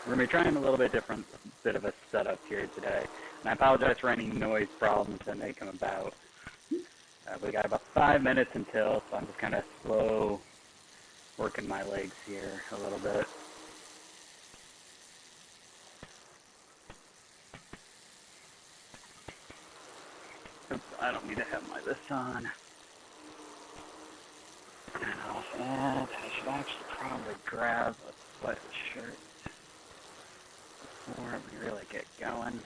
We're going to be trying a little bit different bit of a setup here today. And I apologize for any noise problems that may come about. We got about 5 minutes until, so I'm just kind of slow working my legs here a little bit. Oops, I don't need to have my this on. And I should actually probably grab a sweatshirt before we really get going.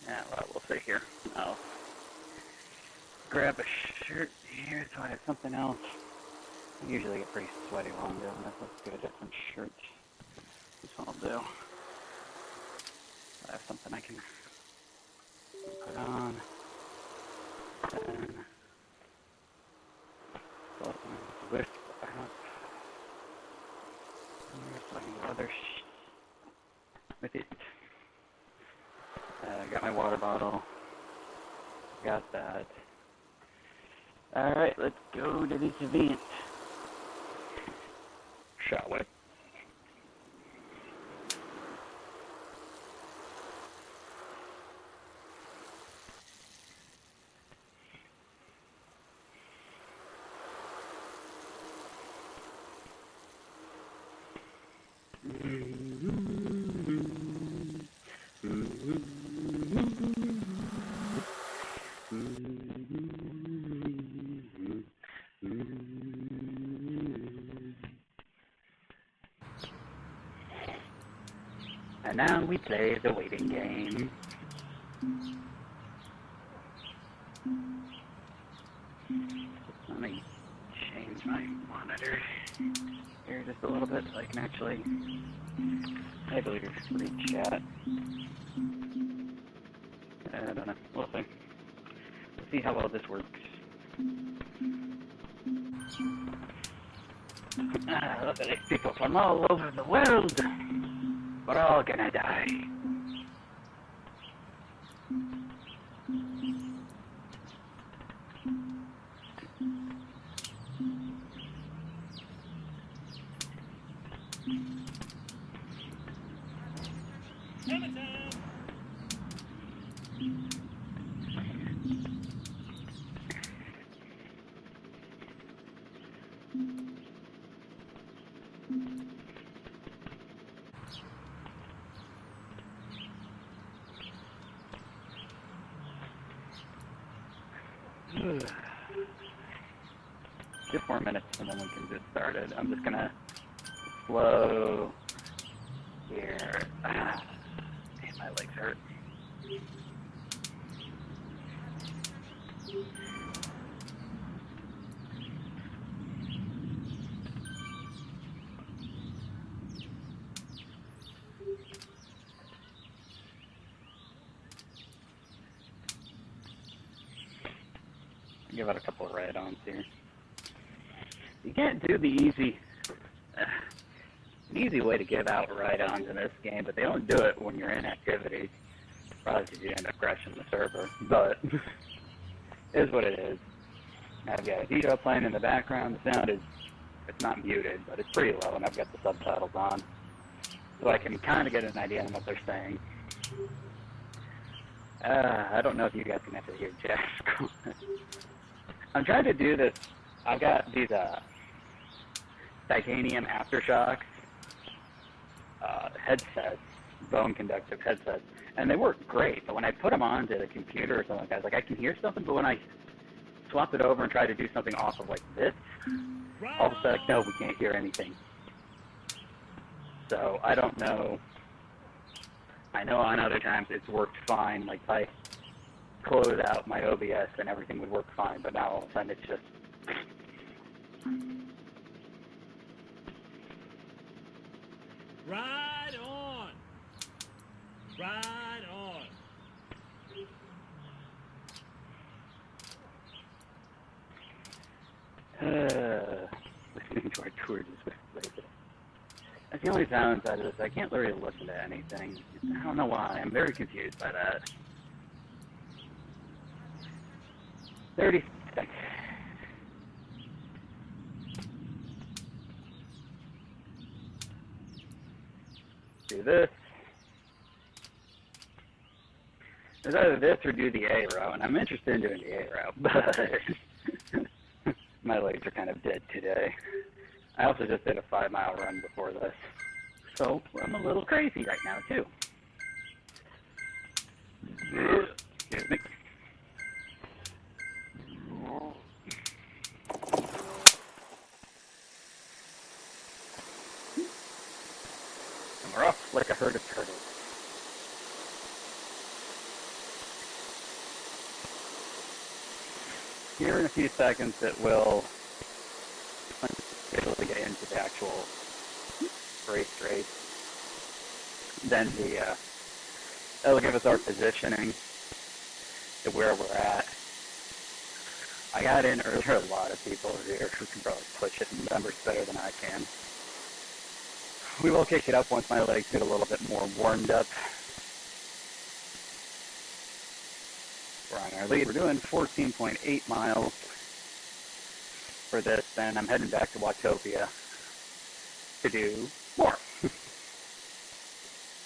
Yeah, well, we'll see here. I'll grab a shirt here so I have something else. I usually get pretty sweaty while I'm doing this. Let's get a different shirt. That's what I'll do. I have something I can put on. And open Zwift up. So I can do other with it. I got my water bottle. Got that. Alright, let's go to this event. Shall we? And now we play the waiting game. Let me change my monitor here just a little bit so I can actually read chat. I don't know. We'll see. We'll see how well this works. Look at these people from all over the world. We're all gonna die. Just 4 minutes and then we can get started. I'm just gonna slow here. Man, my legs hurt. Give out a couple of ride-ons here. You can't do the easy way to give out ride-ons in this game, but they don't do it when you're in activity. Probably because you end up crashing the server, but it is what it is. I've got a video playing in the background. The sound it's not muted, but it's pretty low, and I've got the subtitles on, so I can kind of get an idea on what they're saying. I don't know if you guys can actually hear Jack. I'm trying to do this. I've got these titanium aftershocks headsets, bone conductive headsets, and they work great. But when I put them onto the computer or something like that, I can hear something. But when I swap it over and try to do something off of like this, all of a sudden, no, we can't hear anything. So I don't know. I know on other times it's worked fine. Like if I close out my OBS and everything would work fine, but now all of a sudden it's just Ride on! Ride on! Listening to our tour just with places. That's the only downside of this. I can't really listen to anything. I don't know why. I'm very confused by that. 30 seconds. Do this. There's either this or do the A route, and I'm interested in doing the A route, but my legs are kind of dead today. I also just did a 5-mile run before this, so I'm a little crazy right now, too. Excuse me. And we're off like a herd of turtles. Here in a few seconds, it will able to get into the actual race. Then it'll give us our positioning to where we're at. I got in earlier. There are a lot of people here who can probably push it in numbers better than I can. We will kick it up once my legs get a little bit more warmed up. We're on our lead. We're doing 14.8 miles for this, and I'm heading back to Watopia to do more.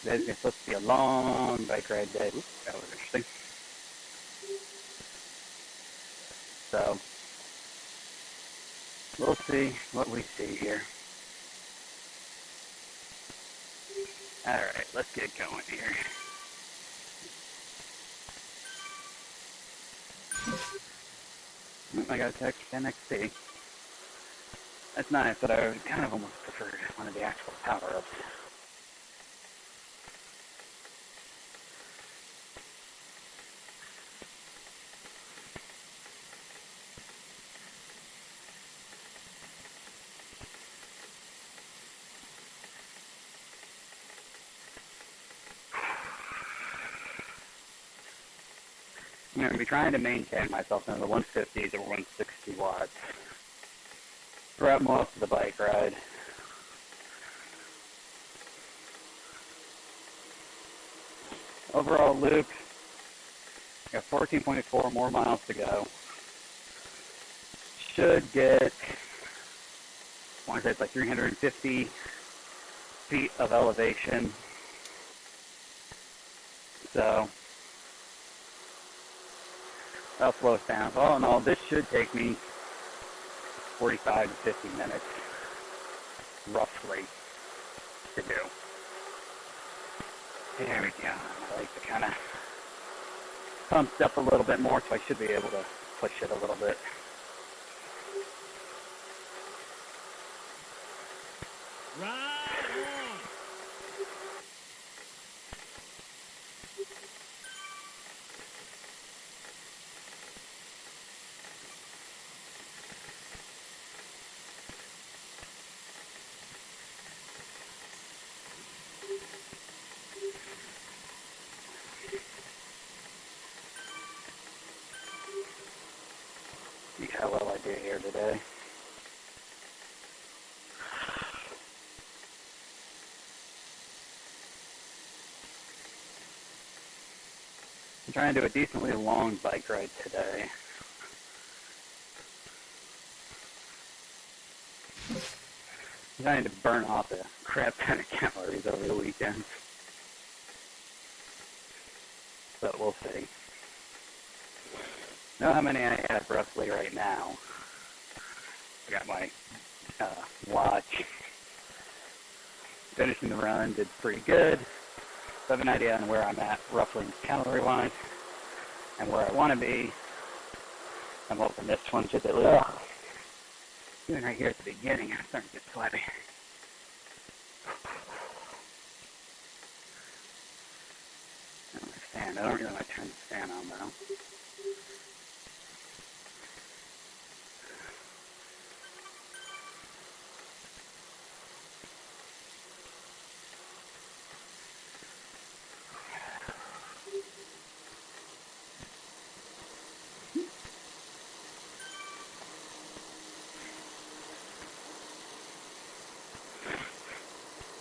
Today's supposed to be a long bike ride day. Oops, that was interesting. So, we'll see what we see here. Alright, let's get going here. I got a text NXT. That's nice, but I would kind of almost prefer one of the actual power-ups. I'm going to be trying to maintain myself in the 150s or 160 watts throughout most of the bike ride. Overall loop, got 14.4 more miles to go. Should get, I want to say it's like 350 feet of elevation. So, that'll slow us down. So all in all, this should take me 45 to 50 minutes, roughly, to do. There we go. I like to kind of pumped up a little bit more, so I should be able to push it a little bit. Right on. See how well I do here today. I'm trying to do a decently long bike ride today. I'm trying to burn off a crap ton of calories over the weekend. But we'll see. Know how many I have roughly right now. I got my watch. Finishing the run, did pretty good. So I have an idea on where I'm at roughly calorie-wise and where I want to be. I'm hoping this one should at least. Even right here at the beginning, I'm starting to get sweaty. I don't really want to turn the fan on though.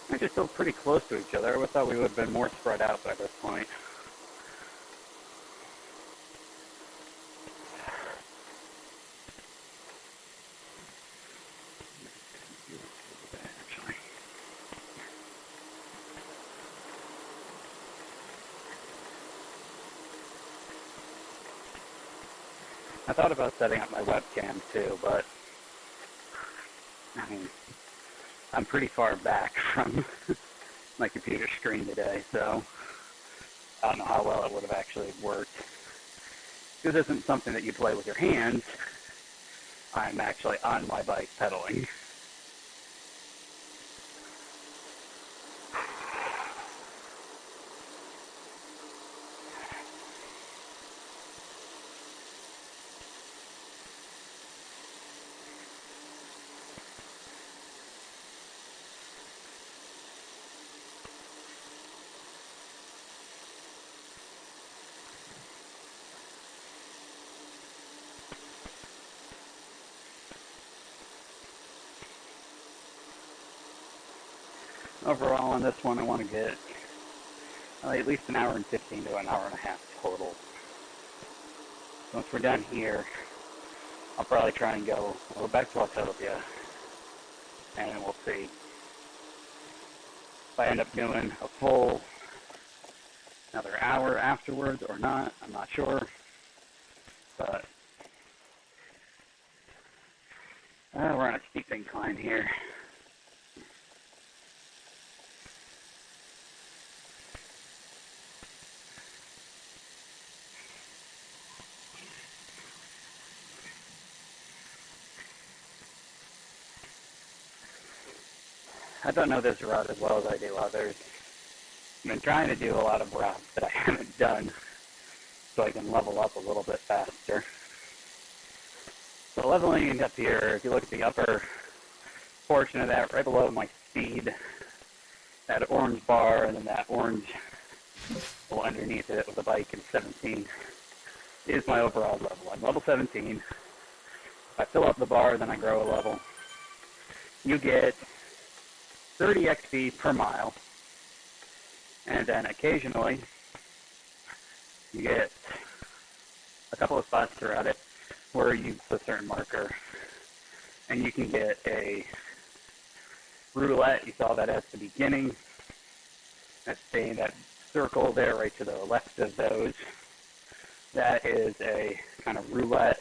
We're just still pretty close to each other. I thought we would have been more spread out by this point. I thought about setting up my webcam too, but I mean, I'm pretty far back from my computer screen today, so I don't know how well it would have actually worked. This isn't something that you play with your hands. I'm actually on my bike pedaling. Overall on this one, I want to get at least an hour and 15 to an hour and a half total. Once we're done here, I'll probably try and go back to Wachovia, and we'll see if I end up doing a full another hour afterwards or not. I'm not sure, but we're on a steep incline here. I don't know this route as well as I do others. I've been trying to do a lot of routes that I haven't done so I can level up a little bit faster. So leveling up here, if you look at the upper portion of that, right below my speed, that orange bar and then that orange underneath it with the bike in 17 is my overall level. I'm level 17. If I fill up the bar, then I grow a level. You get 30 XP per mile, and then occasionally you get a couple of spots throughout it where you put a certain marker, and you can get a roulette. You saw that at the beginning. That's saying that circle there right to the left of those. That is a kind of roulette.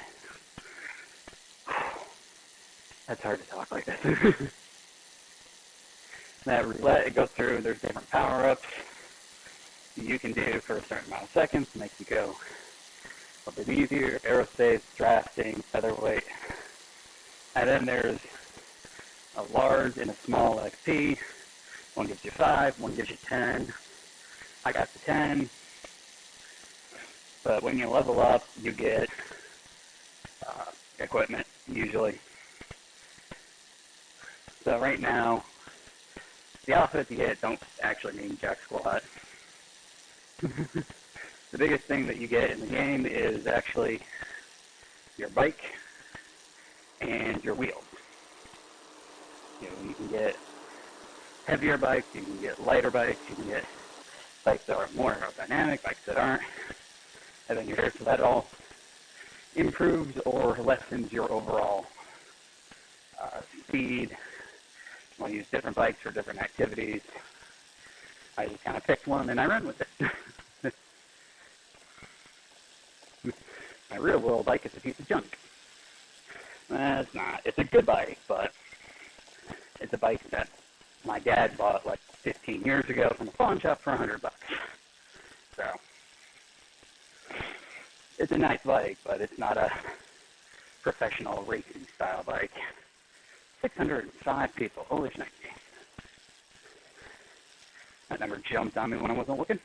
That's hard to talk like this. That roulette, it goes through, there's different power-ups you can do for a certain amount of seconds to make you go a bit easier. Aerospace, drafting, featherweight. And then there's a large and a small XP. One gives you 5, one gives you 10. I got the 10. But when you level up, you get equipment, usually. So right now, the outfits you get don't actually mean jack squat. The biggest thing that you get in the game is actually your bike and your wheels. You can get heavier bikes, you can get lighter bikes, you can get bikes that are more aerodynamic, bikes that aren't. And then you're here, so that all improves or lessens your overall speed. I'll use different bikes for different activities. I just kind of picked one and I run with it. My real world bike is a piece of junk. It's not. It's a good bike, but it's a bike that my dad bought like 15 years ago from a pawn shop for $100. So it's a nice bike, but it's not a professional racing style bike. 605 people. Holy shit. That never jumped on me when I wasn't looking.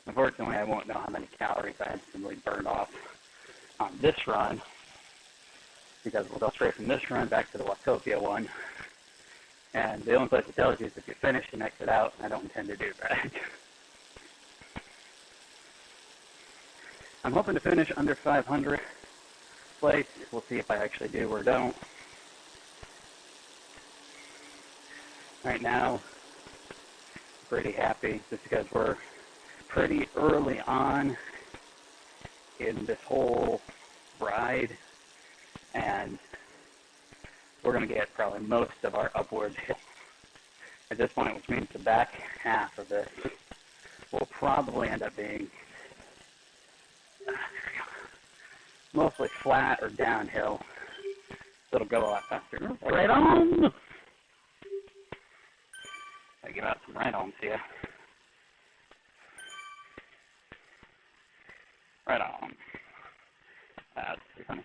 Unfortunately, I won't know how many calories I instantly burned off on this run, because we'll go straight from this run back to the Wachovia one. And the only place it tells you is if you finish and exit out, and I don't intend to do that. I'm hoping to finish under 500 place. We'll see if I actually do or don't. Right now, pretty happy just because we're pretty early on in this whole ride, and we're going to get probably most of our upwards hit at this point, which means the back half of this will probably end up being mostly flat or downhill. So it'll go a lot faster. Right on! I give out some right-ons here. Right on. That's pretty funny.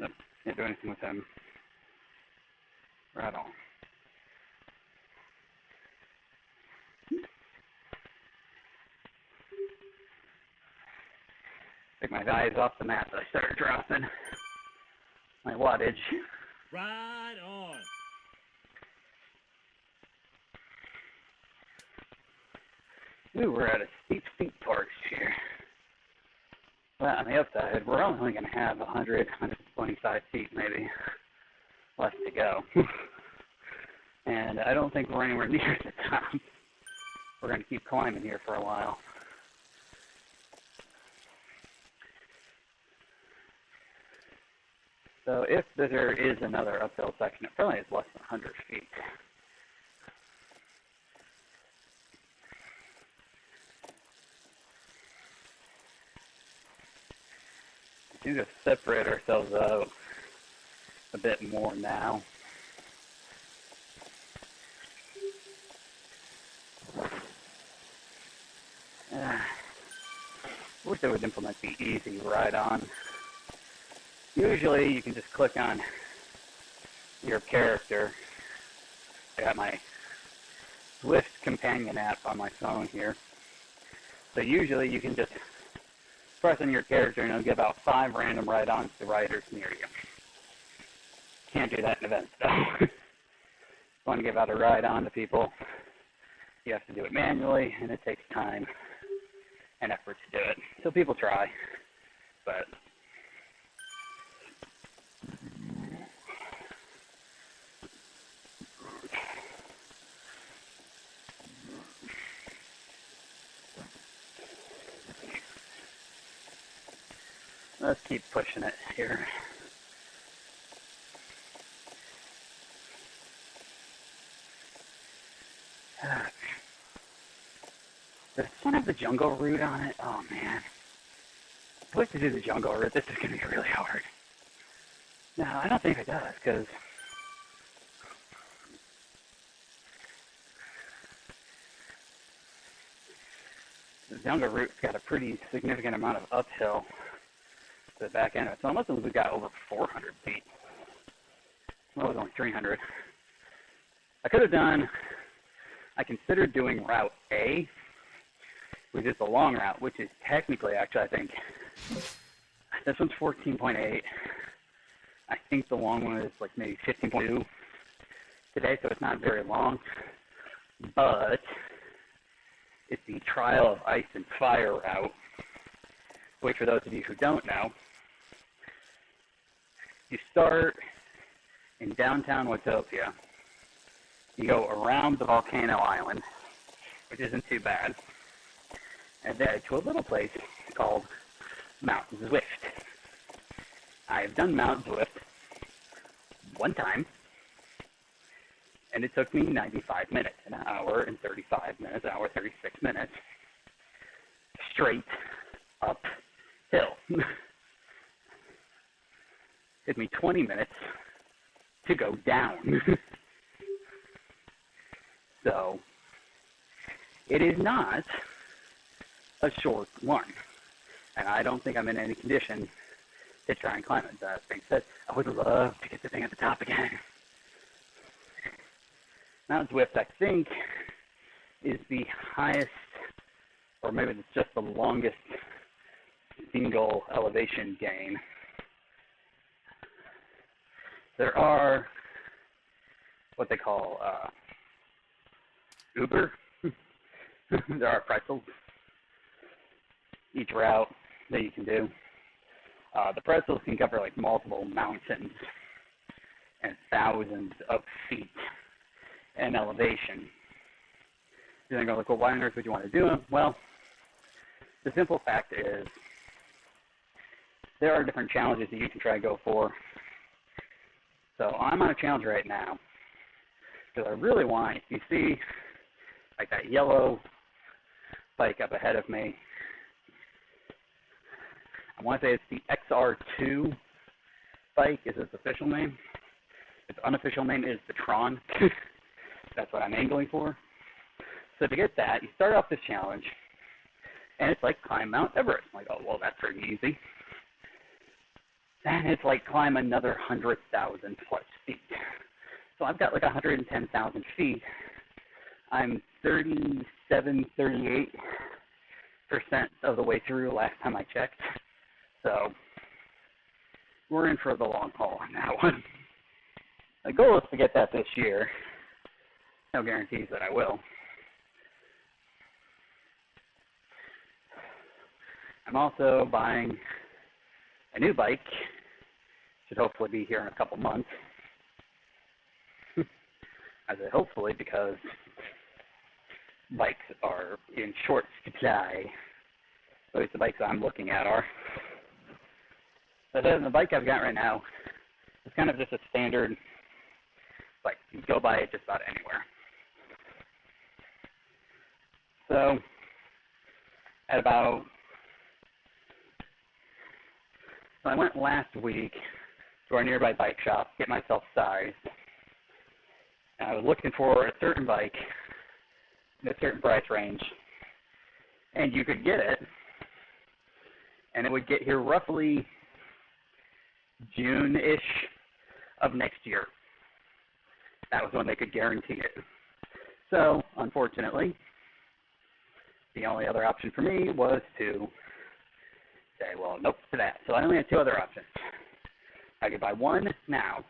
Nope, can't do anything with him. Right on. Take my eyes off the map, I started dropping my wattage. Right on. Ooh, we're at a steep part here. Well, on the upside, we're only going to have 100, 125 feet maybe left to go. And I don't think we're anywhere near the top. We're going to keep climbing here for a while. So if there is another uphill section, it probably is less than 100 feet. We need to separate ourselves out a bit more now. I wish they would implement the easy ride-on. Usually you can just click on your character. I got my Zwift companion app on my phone here. So usually you can just press on your character and it'll give out 5 random ride-ons to riders near you. Can't do that in events though. If you want to give out a ride-on to people, you have to do it manually, and it takes time and effort to do it. So people try, but let's keep pushing it here. Does this one have the jungle route on it? Oh man. If I wish to do the jungle route, this is going to be really hard. No, I don't think it does, because the jungle route's got a pretty significant amount of uphill to the back end of it. So unless we've got over 400 feet. Well, it was only 300. I considered doing Route A, which is the long route, which is technically, actually, I think, this one's 14.8. I think the long one is like maybe 15.2 today, so it's not very long. But it's the Trial of Ice and Fire route, which, for those of you who don't know, you start in downtown Watopia. You go around the volcano island, which isn't too bad, and then to a little place called Mount Zwift. I've done Mount Zwift one time, and it took me 95 minutes, an hour and 35 minutes, an hour 36 minutes, straight uphill. It took me 20 minutes to go down. So, it is not a short one, and I don't think I'm in any condition to try and climb it. That being said, I would love to get the thing at the top again. Mount Zwift, I think, is the highest, or maybe it's just the longest single elevation gain. There are what they call Uber. There are pretzels each route that you can do. The pretzels can cover like multiple mountains and thousands of feet in elevation. You're going to go, like, well, why on earth would you want to do them? Well, the simple fact is there are different challenges that you can try to go for. So I'm on a challenge right now because I really want, you see, like that yellow bike up ahead of me. I want to say it's the XR2 bike is its official name. Its unofficial name is the Tron. That's what I'm angling for. So to get that, you start off this challenge, and it's like climb Mount Everest. I'm like, oh, well, that's pretty easy. Then it's like climb another 100,000 plus feet. So I've got like 110,000 feet. I'm 38% of the way through last time I checked. So we're in for the long haul on that one. The goal is to get that this year. No guarantees that I will. I'm also buying a new bike. Should hopefully be here in a couple months. I say hopefully because bikes are in short supply. At least the bikes I'm looking at are. But the bike I've got right now is kind of just a standard bike. You can go buy it just about anywhere. So I went last week to our nearby bike shop, get myself sized. And I was looking for a certain bike in a certain price range. And you could get it, and it would get here roughly June-ish of next year. That was when they could guarantee it. So, unfortunately, the only other option for me was to say, well, nope to that. So I only had two other options. I could buy one now,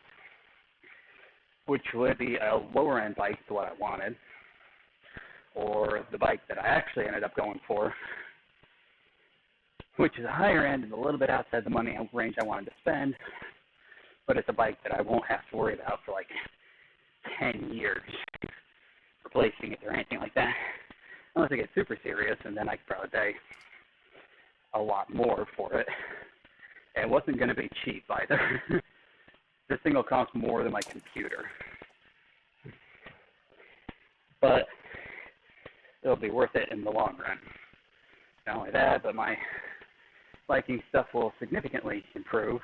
which would be a lower-end bike to what I wanted, or the bike that I actually ended up going for, which is a higher end and a little bit outside the money range I wanted to spend, but it's a bike that I won't have to worry about for like 10 years replacing it or anything like that, unless I get super serious, and then I could probably pay a lot more for it. And it wasn't going to be cheap either. This thing will cost more than my computer. But it'll be worth it in the long run. Not only that, but my biking stuff will significantly improve.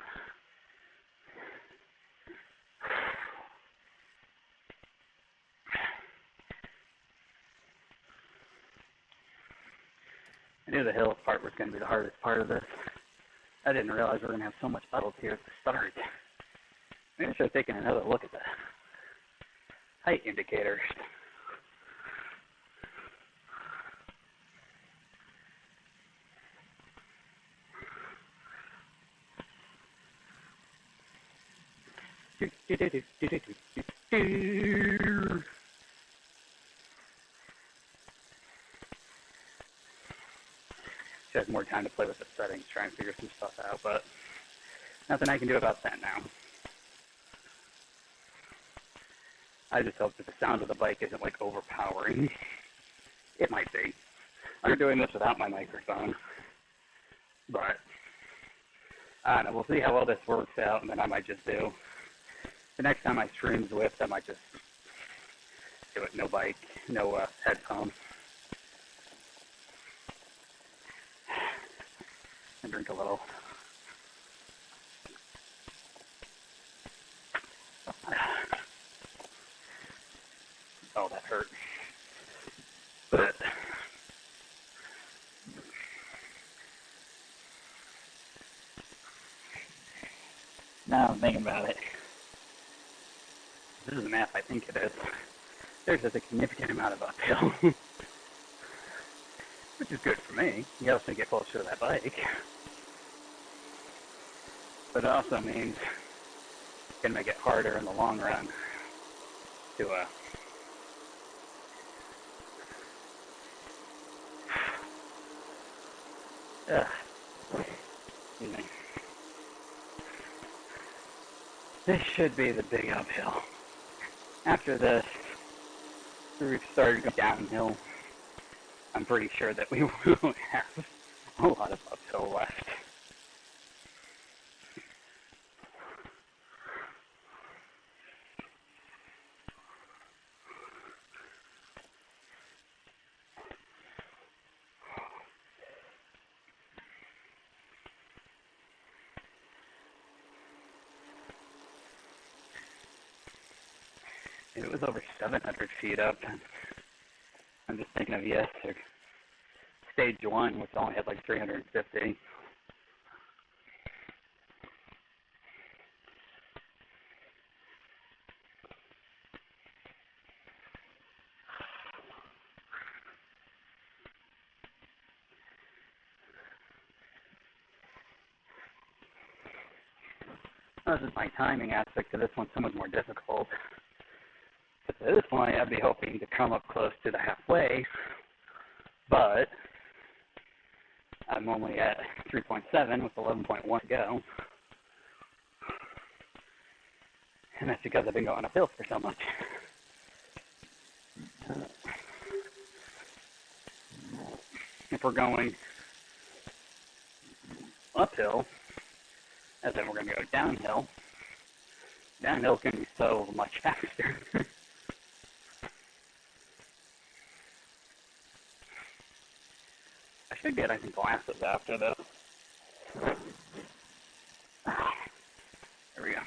I knew the hill part was going to be the hardest part of this. I didn't realize we were going to have so much puddles here at the start. Maybe I should have taken another look at the height indicators. Should have more time to play with the settings, try and figure some stuff out, but nothing I can do about that now. I just hope that the sound of the bike isn't like overpowering. It might be. I'm doing this without my microphone, but I don't know. We'll see how well this works out, and then I might just do. The next time I stream Zwift, I might just do it no bike, no headphone. And drink a little. Oh, that hurt. But now I'm thinking about it. This is the map I think it is. There's a significant amount of uphill. Which is good for me. You also get closer to that bike. But it also means it's going to make it harder in the long run. to excuse me. This should be the big uphill. After this, we've started going downhill. I'm pretty sure that we won't have a lot of uphill left. It was over 700 feet up. I'm just thinking of stage 1, which only had like 350. This is my timing aspect to this one so much more difficult. At this point, I'd be hoping to come up close to the halfway, but I'm only at 3.7 with 11.1 to go. And that's because I've been going uphill for so much. If we're going uphill, and then we're going to go downhill, downhill can be so much faster. I should get, I think, glasses after this. There we go.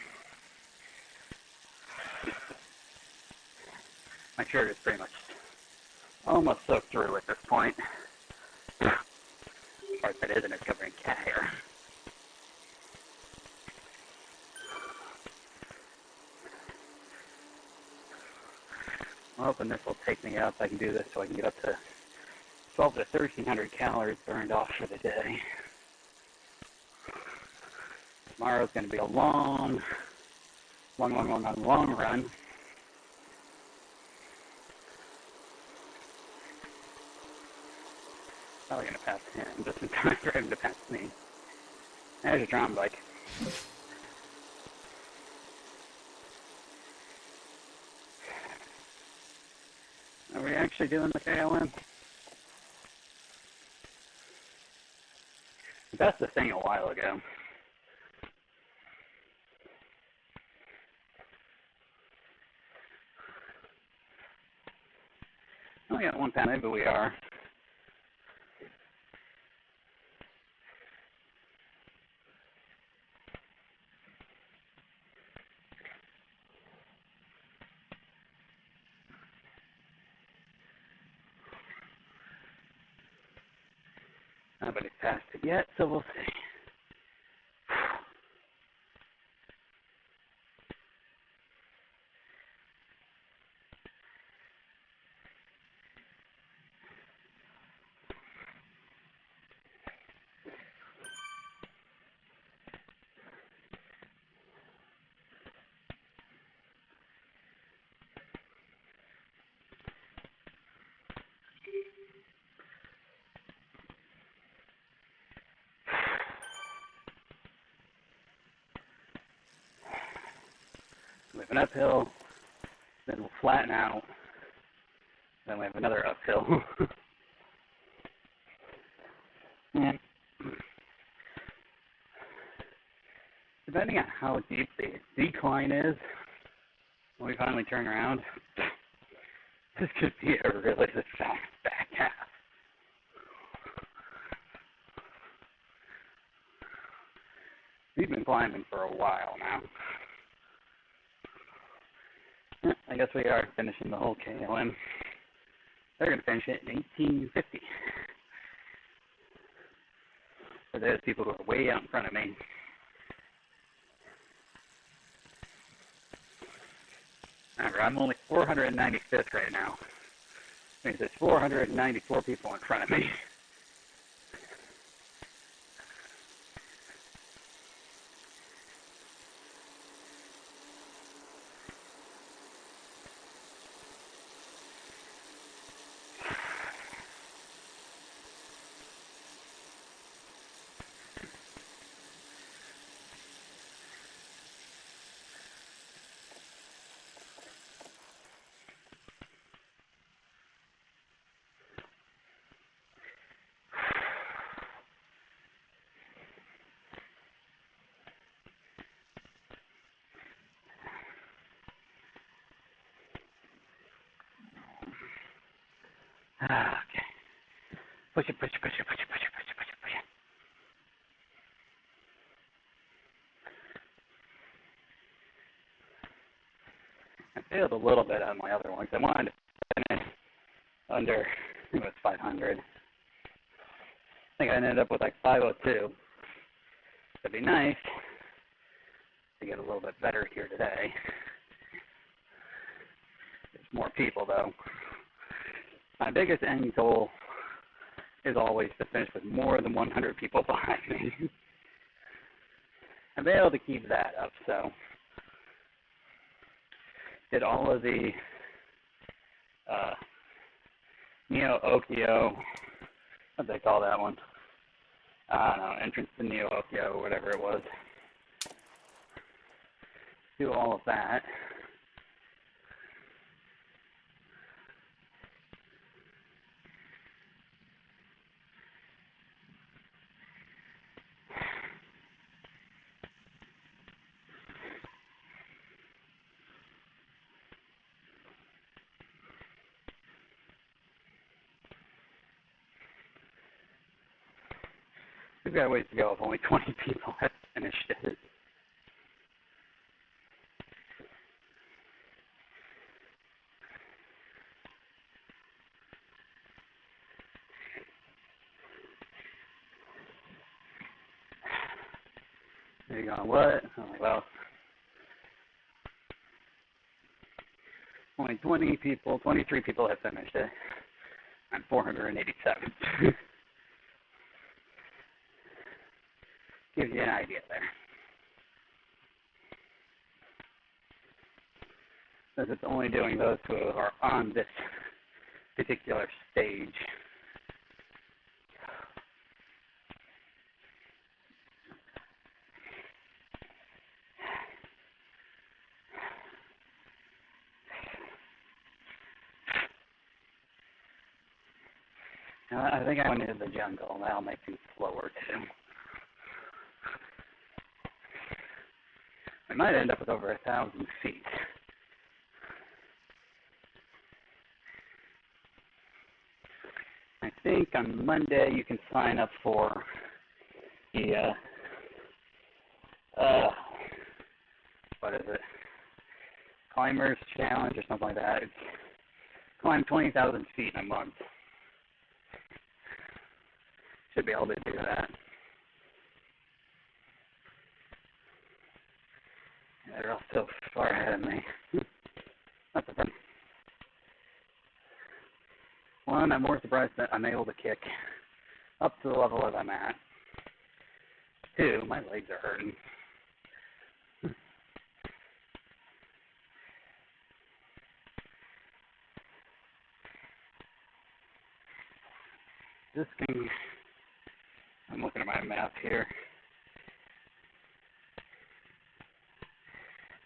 My shirt is pretty much almost soaked through at this point. The part that isn't is covering cat hair. I'm hoping this will take me up. I can do this so I can get up to 12 to 1,300 calories burned off for the day. Tomorrow's going to be a long run. Probably going to pass him just in time for him to pass me. There's a drum bike. Are we actually doing the KLM? That's the thing a while ago. Oh, yeah, one pound, maybe we are. Nobody's passed it yet, so we'll see. We have an uphill, then we'll flatten out, then we have another uphill. And depending on how deep the decline is, when we finally turn around, this could be a really fast back half. We've been climbing for a while now. I guess we are finishing the whole KLM. They're going to finish it in 1850. For those people who are way out in front of me. Remember, I'm only 495th right now. That means there's 494 people in front of me. Okay. Push it, push it, push it, push it, push it, push it, push it, push it. I failed a little bit on my other one because I wanted to finish under, I think it was 500. I think I ended up with like 502. It'd be nice to get a little bit better here today. There's more people though. My biggest end goal is always to finish with more than 100 people behind me. I've been able to keep that up, so did all of the Neo-Okio, what do they call that one? I don't know, entrance to Neo-Okio or whatever it was. Do all of that. We've got a ways to go if only 20 people have finished it. There you go, what? Oh, well, only 20 people, 23 people have finished it. I'm 487. Gives you an idea there. Since it's only doing those who are on this particular stage. I think I went into the jungle. That'll make things slower too. I might end up with over 1,000 feet. I think on Monday you can sign up for the what is it? Climbers Challenge or something like that. It's climb 20,000 feet in a month. Should be able to do that. They're all so far ahead of me. That's a problem. One, I'm more surprised that I'm able to kick up to the level that I'm at. Two, my legs are hurting. This thing, I'm looking at my map here.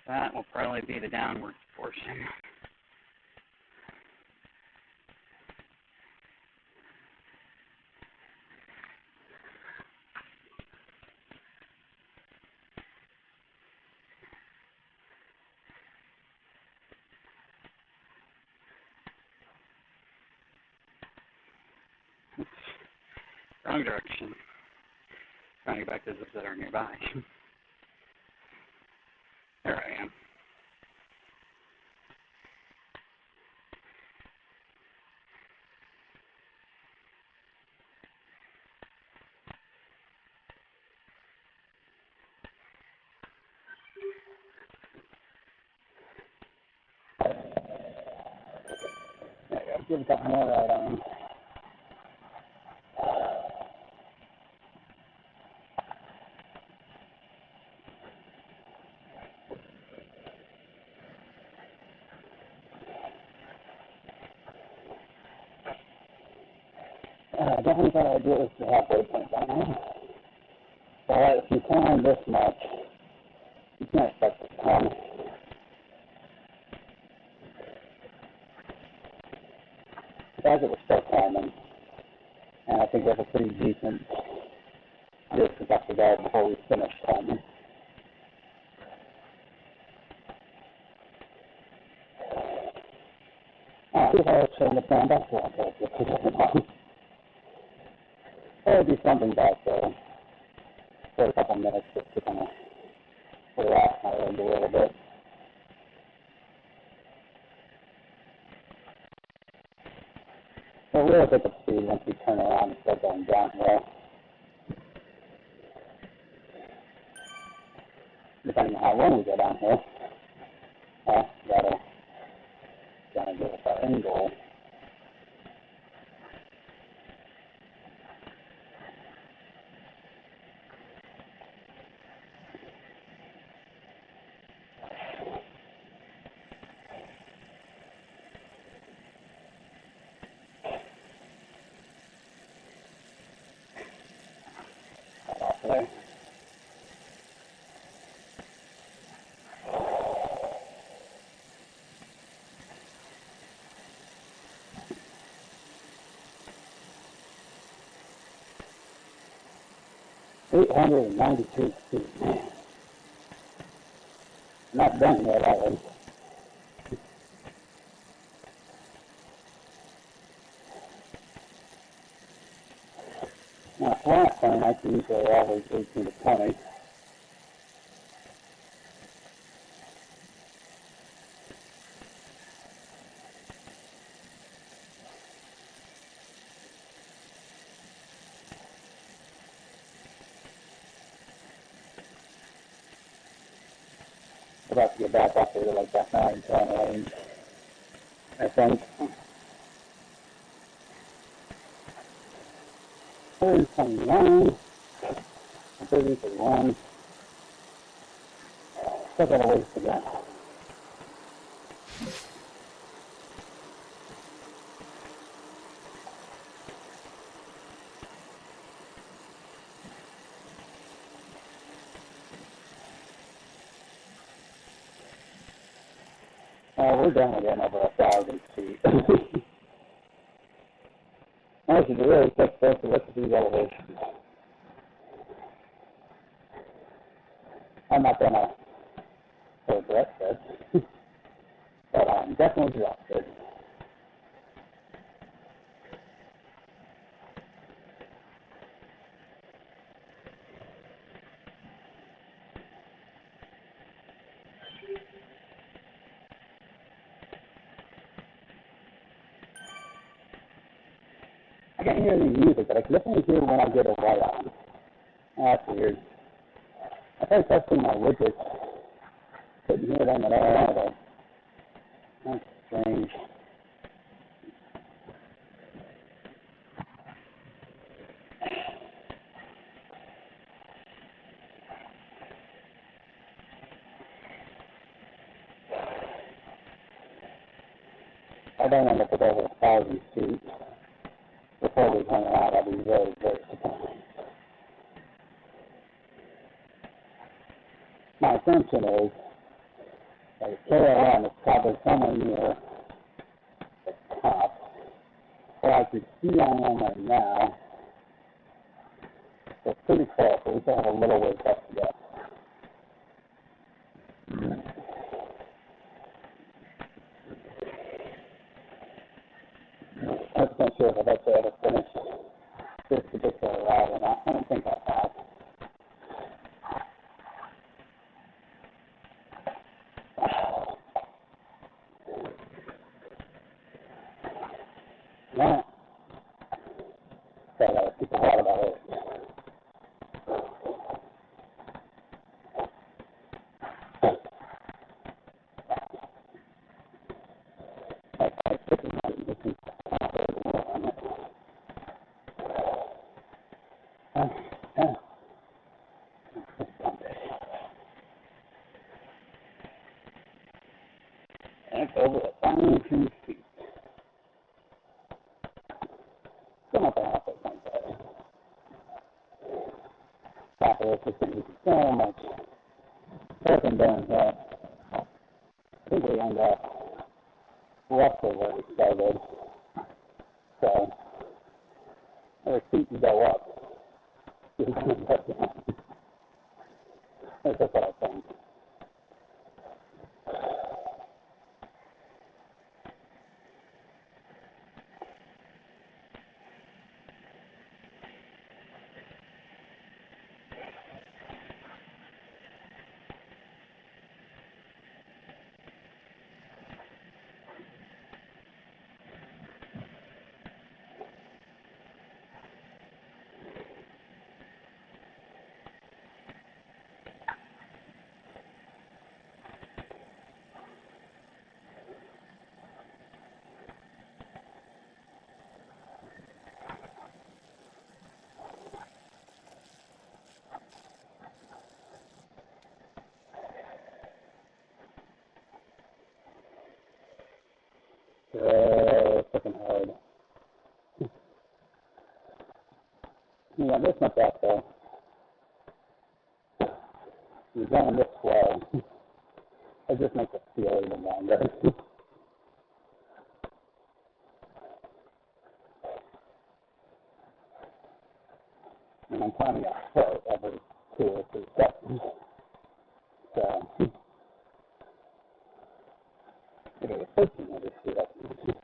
That will probably be the downward portion. Wrong direction. Trying to get back to those that are nearby. There I am. There you go. Give a couple more right on. Definitely thought I'd do it with the halfway point by now. But if you climb this much, you can't expect to climb. The guys that were still climbing, and I think that's a pretty decent distance up to there before we finish climbing. see how it's showing the plan. That's what I'm going to do. I'll do something back there for a couple minutes just to kind of relax my legs a little bit. We'll really pick up speed once we turn around and start going downhill. Depending on how long we go downhill, that'll kind of give us our end goal. There. $892 feet. Not done yet, are we? Now, flat time, I can usually average 18 to 20. About to get back up there to like that 9-10 range, I think. 129, 31. Still got a ways to go. We're definitely getting over 1,000 feet. This is a really quick place to look at these elevations. I'm not going to regret this, but I'm definitely exhausted. I can't hear any music, but I can definitely hear when I get a light on. That's weird. I tried testing my widgets. Couldn't hear them at all either. That's strange. I don't end up with over 1,000 feet before we turn around. I'll be very, very surprised. My assumption is that KLM is probably somewhere near the top, where I can see I am right now. So it's pretty close, but we still have a little ways up to go. I'm not sure if I've actually ever finished this particular ride or not. I don't think I have. No. So I gotta keep a lot about it. That's over 1,000 feet. Still not the halfway point there. Top of this is going to be so much up and down here. I think we end up roughly where we started. So, our feet to go up. That's what I think. so fucking hard. Yeah, this much out there. You're going this way. It just makes it feel even longer. And I'm climbing a foot every 2 or 3 seconds. So, it was 13 every 2 seconds.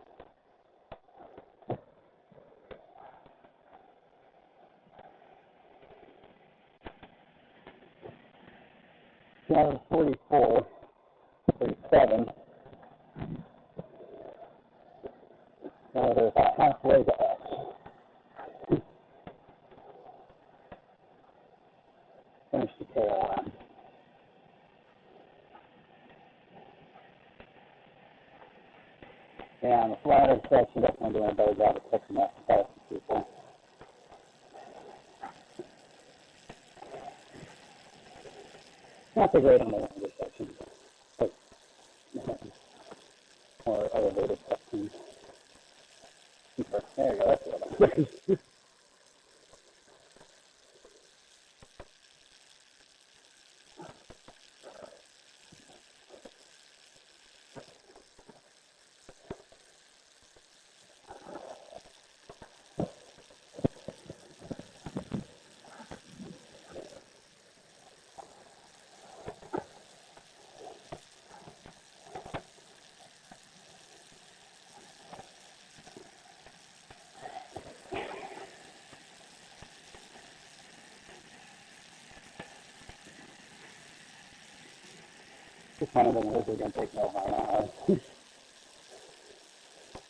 So, 44, 37. So, there's about halfway to us. Finish the KOM. Yeah, on the flatter section, definitely doing a better job of catching up to fast people. Not so great on the longer sections, but more elevated sections. There you go, that's what I'm saying. Just one of them is going to take me over an hour.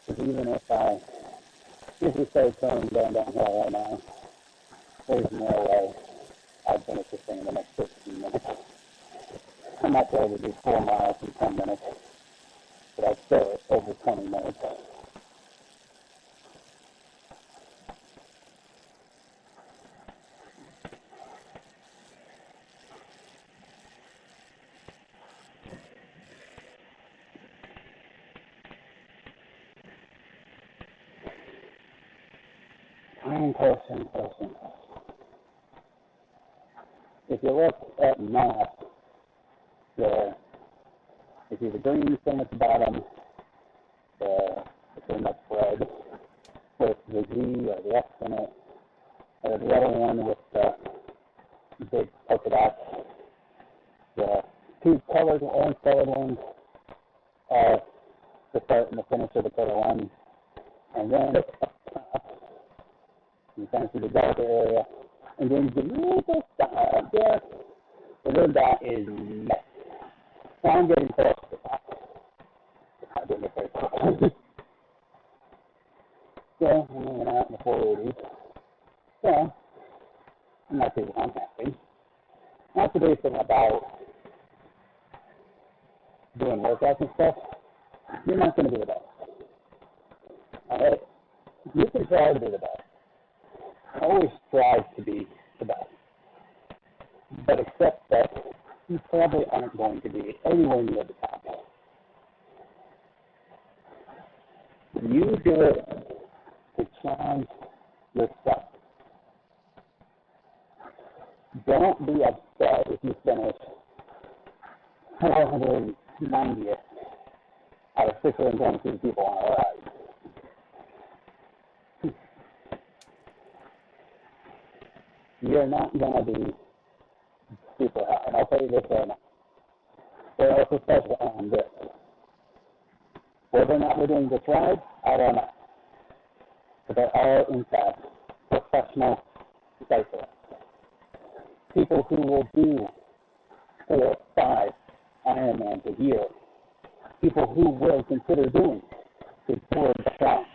Because even if we start going downhill right now, there's no way I'd finish this thing in the next 15 minutes. I might be able to do 4 miles in 10 minutes, but I'd still over 20 minutes. Person. If you look at map, if you the green thing at the bottom, the pretty much red with the Z or the X in it, and the other one with the big polka dots. The 2 colored, orange colored ones are the start and the finish of the color one, and then you kind of see the darker area, and then the little dot there, the little dot is messy. So I'm getting close to that. I'm doing it very close. So I'm hanging out in the 480s. So I'm not too unhappy. That's the big thing about doing workouts and stuff. You're not going to be the best. Alright? You can try to be the best. Always strive to be the best. But accept that you probably aren't going to be anywhere near the top. You do it to challenge yourself. Don't be upset if you finish 490th out of 622 people on a ride. You're not going to be super high. And I'll tell you this right now. They're also special on this. Whether or not we're doing this ride, I don't know. But they are, in fact, professional cyclists. People who will do 4, 5 Ironmans a year. People who will consider doing the Tour de France.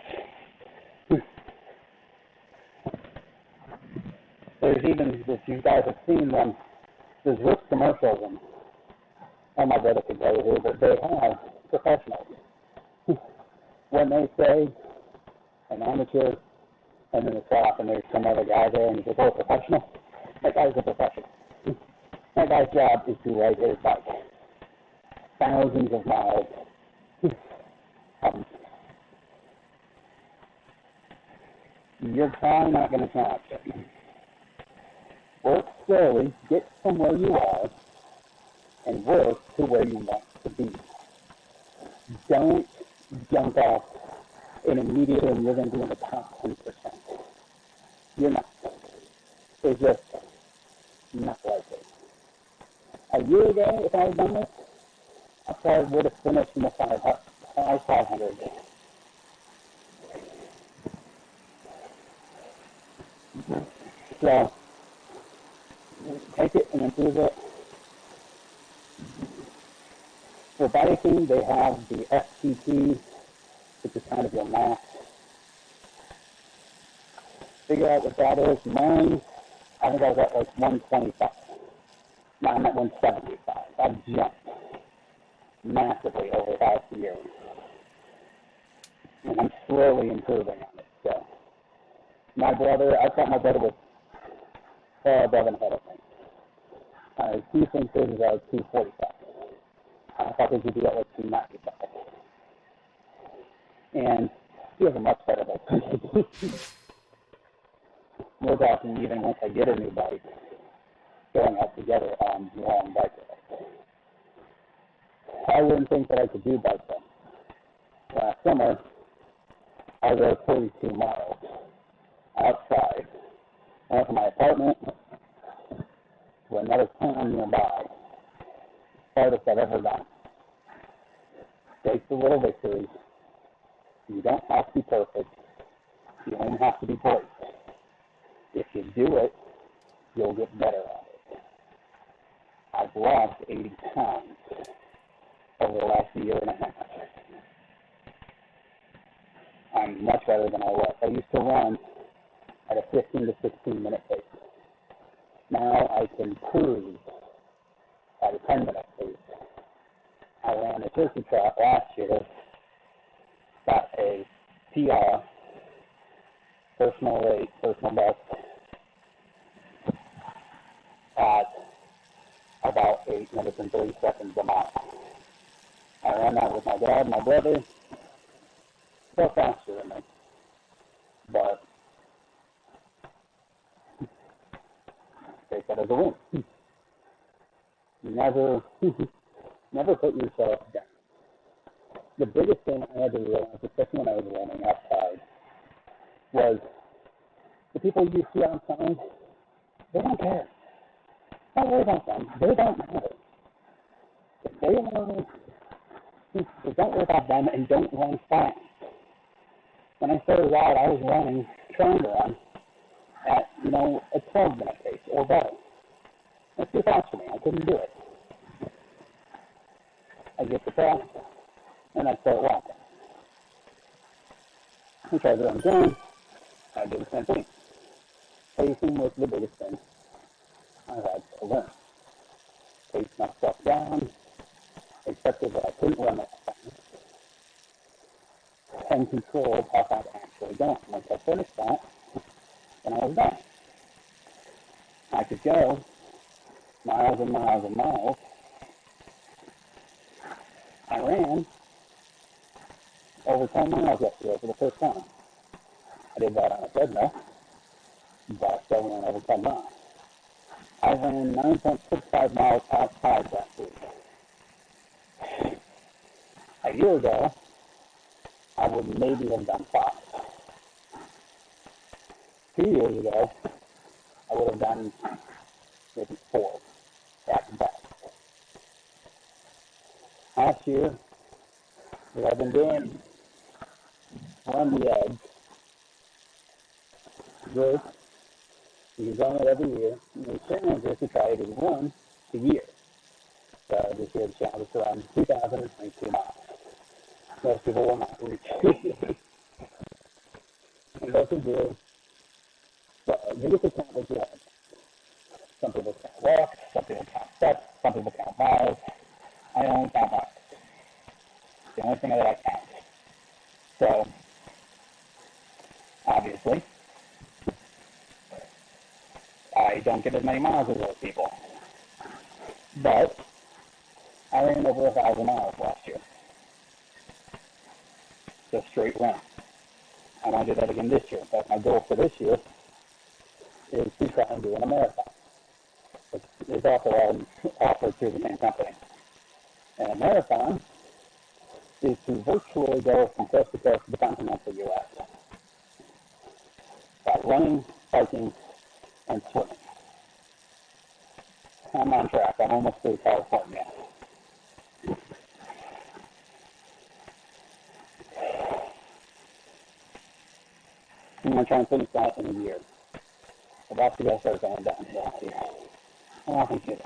There's even, if you guys have seen them, the Zwift commercials, and oh, my brother could tell you here, but they have professionals. When they say an amateur, and then it's off, and there's some other guy there, and he's a professional, that guy's a professional. That guy's job is to ride his bike thousands of miles you're probably not going to catch it. Work slowly, get from where you are, and work to where you want to be. Don't jump off and immediately you're going to be in the top 10%. You're not. It's just not likely. A year ago, if I had done this, I probably would have finished in the high 500. So, take it and improve it. For biking, they have the FTP, which is kind of your max. Figure out what that is. Mine, I think I was at like 125. No, I'm at 175. I've jumped massively over the past year. And I'm slowly improving on it. So, I thought my brother was far above and ahead of me. He thinks his is 245. I thought he could be at like 295. And he has a much better bike. We're talking even once I get a new bike, going out together on long bike rides. I wouldn't think that I could do bike rides. Last summer, I rode 42 miles outside. I went from my apartment to another town nearby. Farthest I've ever done. Take the little victories. You don't have to be perfect. You only have to be great. If you do it, you'll get better at it. I've lost 80 pounds over the last year and a half. I'm much better than I was. I used to run at a 15 to 16 minute pace. Now I can cruise at a 10-minute pace. I ran a turkey trot last year, got a PR, personal best, at about 8 minutes and 30 seconds a mile. I ran that with my dad and my brother, still faster than me, but take that as a win. Never put yourself down. The biggest thing I had to realize, especially when I was running outside, was the people you see outside, they don't care. Don't worry about them. They don't matter. If they want to, don't worry about them and don't run fast. When I started out, I was trying to run at, a 12-minute pace or better. That's too fast for me. I couldn't do it. I get the pass, and I start walking. I tried to run down. I did the same thing. Pacing was the biggest thing I had to learn. Pace myself down, accepted that I couldn't run that fast, and controlled how fast I actually going. Once I finished that, then I was done. I could go miles and miles and miles. I ran over 10 miles yesterday for the first time. I did that on a treadmill, but I still ran over 10 miles. I ran 9.65 miles outside last week. A year ago, I would maybe have done 5. 2 years ago, I would have done maybe 4, back to back. Last year, what I've been doing, on the edge, Zwift, you can run it every year. The challenge is to try to run a year. So this year the challenge is to run 2,022 miles. Most people will not reach. And those who do, the biggest account you have. Some people count walks, some people count steps, some people count miles. I only count miles. The only thing that I count. So, obviously, I don't get as many miles as those people. But I ran over 1,000 miles last year. Just straight run. I want to do that again this year. In fact, my goal for this year is to try and do a marathon. It's also offered through the same company. And a marathon is to virtually go from coast to coast of the continental U.S. by running, biking, and swimming. I'm on track. I'm almost through California. I'm going to try and finish that in a year. I've got to go start going downhill here. I don't think it is.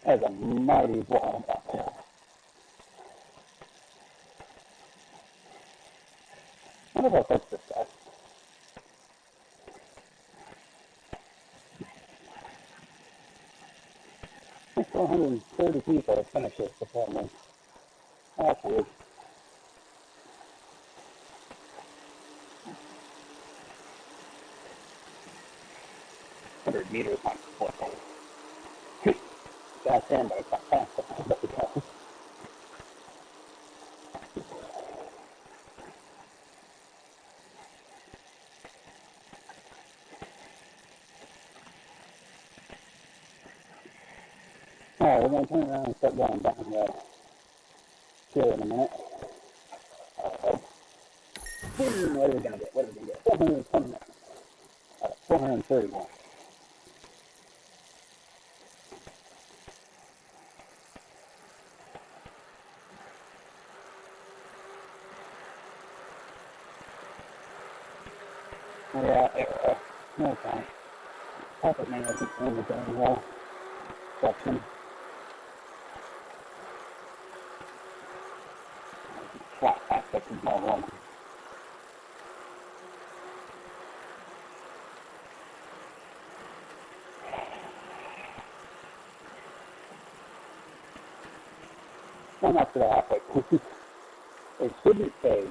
That's a mighty wild uphill. I wonder if I'll fix this guy. There's 430 people to finish this before me. That's weird. Meters on foot. Got in, but it's not fast enough. Alright, we're going to turn around and start going downhill here in a minute. What are we going to get? 429. 431. Yeah, arrow. Okay. Pocket management in the downhill section. Flat aspect of my one. I'm up to the halfway point. It shouldn't take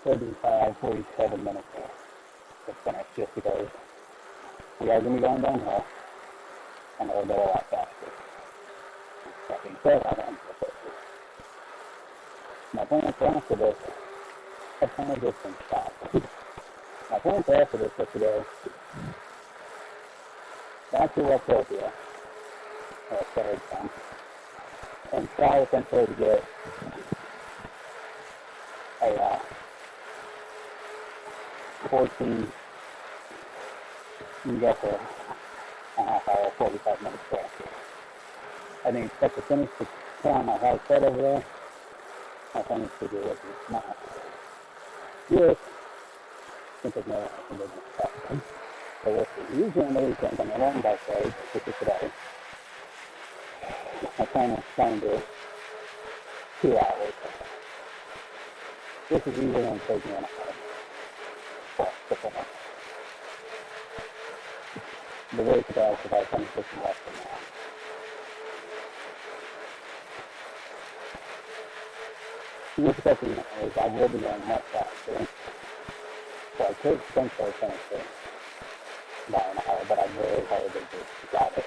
35, 47 minutes to finish just because we are going to be going downhill and it'll go a lot faster. That being said, I want to go faster. My plan for after this, I kind of just been stopped. My plan for after this was to go back to Westopia, where I started from, and try essentially to get a 14, you can go for a half hour, 45 minutes there. I didn't expect to finish the time I had set over there. I finished to do it with not good. I think there's no way I can do this. So we'll see. Usually on the weekends, on my long bike ride, which is today, I plan on trying to do 2 hours. This is usually going to take me an hour. The way to go is about 10 to 15 less than that. The difficulty is I will be going much faster. So I could potentially finish it by an hour, but I'm really hard to got it.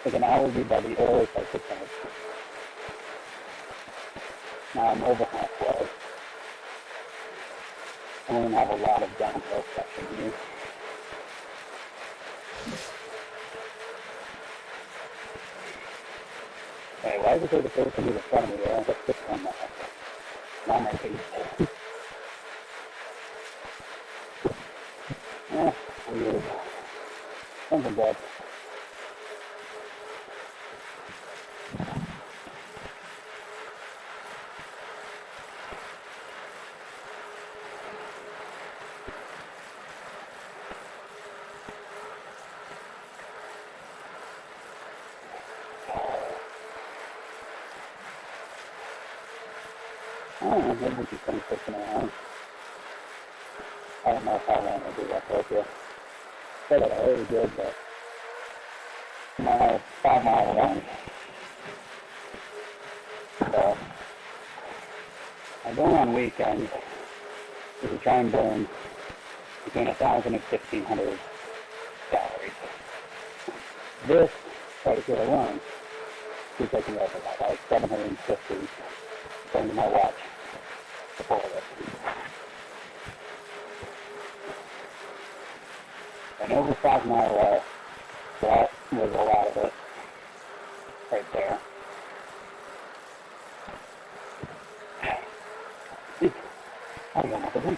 Like an hour would be by the earliest I could finish. Now I'm over halfway. I'm going to have a lot of downhill section here. Hey, why is it the first to be the front of me? I don't have 6 on that. Not my face. Yeah, weird. Something bad. I don't know, maybe we can finish this in a round. I don't know if I want to do that with you. Said it already good, but my 5-mile run. So I go on weekends to try and burn between 1,000 and 1,500 calories. This particular run is taking over about like 750 according to my watch. before this. And over 5 mile away, that was a lot of it right there. I don't know what to do.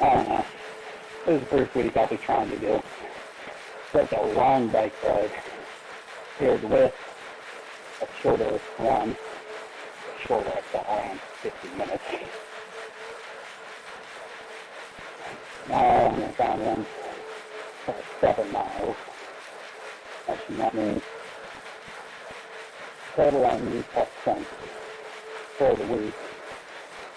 I don't know. This is the first week I'll be trying to do such a long bike ride paired with a shorter run. Shorter, around 50 minutes. Now I'm going to try and run 7 miles. Actually, that means total I need +10 for the week.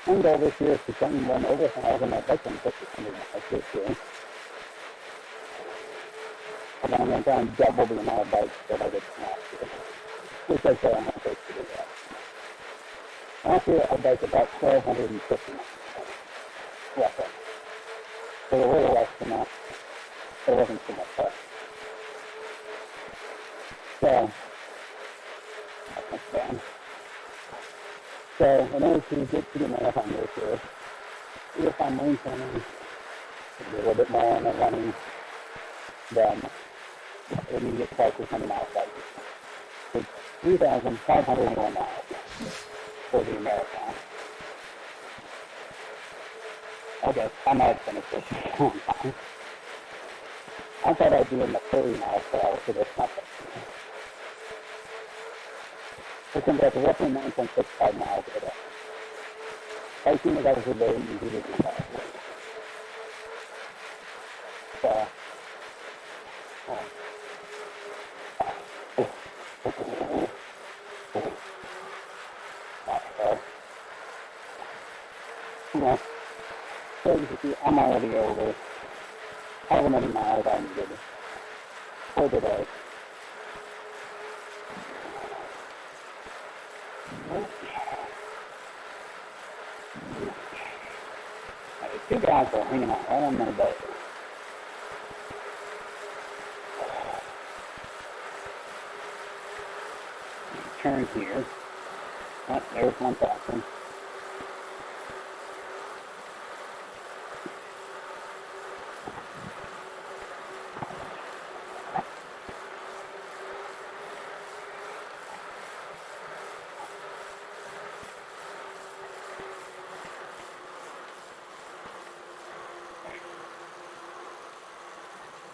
And goal this year is to try and run over 1,000 my bike and 1,500 miles this year. And then I'm going to try and double the amount of bikes that I did last year. Which I say I'm going to take to do that. Last year I biked about 1,250 miles. Roughly. So a little less than that. But it wasn't too much less. So, that's not bad. So, in order to get to the marathon this year, if I'm maintaining a little bit more on the running, then I need to get twice as many miles bike. So 3,501 miles for the marathon. Okay, I might finish this on time. I thought I'd be in the 30 miles per hour for this month. It comes out to roughly 9.65 miles a day. Biking is actually very easy to do that. So, so you can see I'm already over however many miles I needed for the day. Two guys are hanging out right on my boat. Turn here. Oh, there's one passing.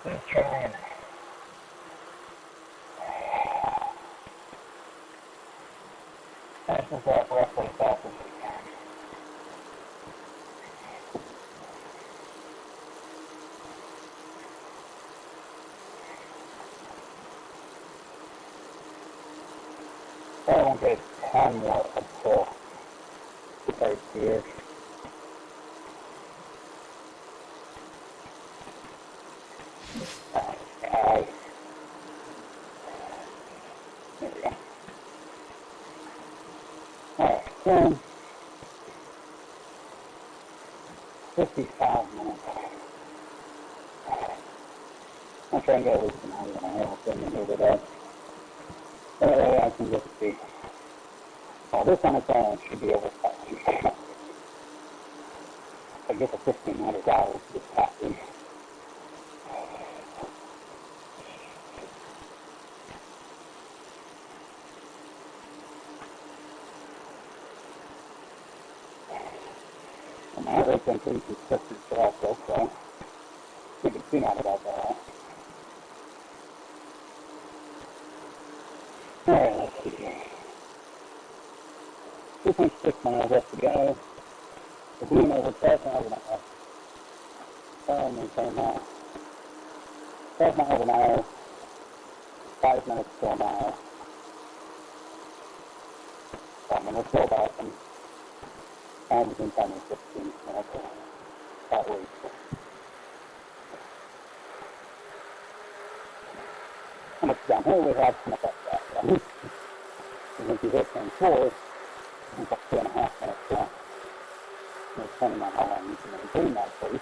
Let's try and pass this off roughly as fast as we can. I won't get a ton more until right here. There we go. Alright, so 55 minutes. I'll try and get at least an hour and a half in the over there. That way I can just see. Well, this on its own should be over 5. I get the $1,500 this happens. And my rate's been pretty consistent also, so you can see not about that. Alright, let's see here. 2.6 miles left to go. We're doing over 12 miles an hour. And maintain that. 12 miles an hour, 5 minutes to a mile. So I'm going to go about them. And between 10 and 15 minutes that week. And it's down here we have some effect that. And if you hit turn 4, it's like 2.5 minutes long. depending on how long you can maintain that pace.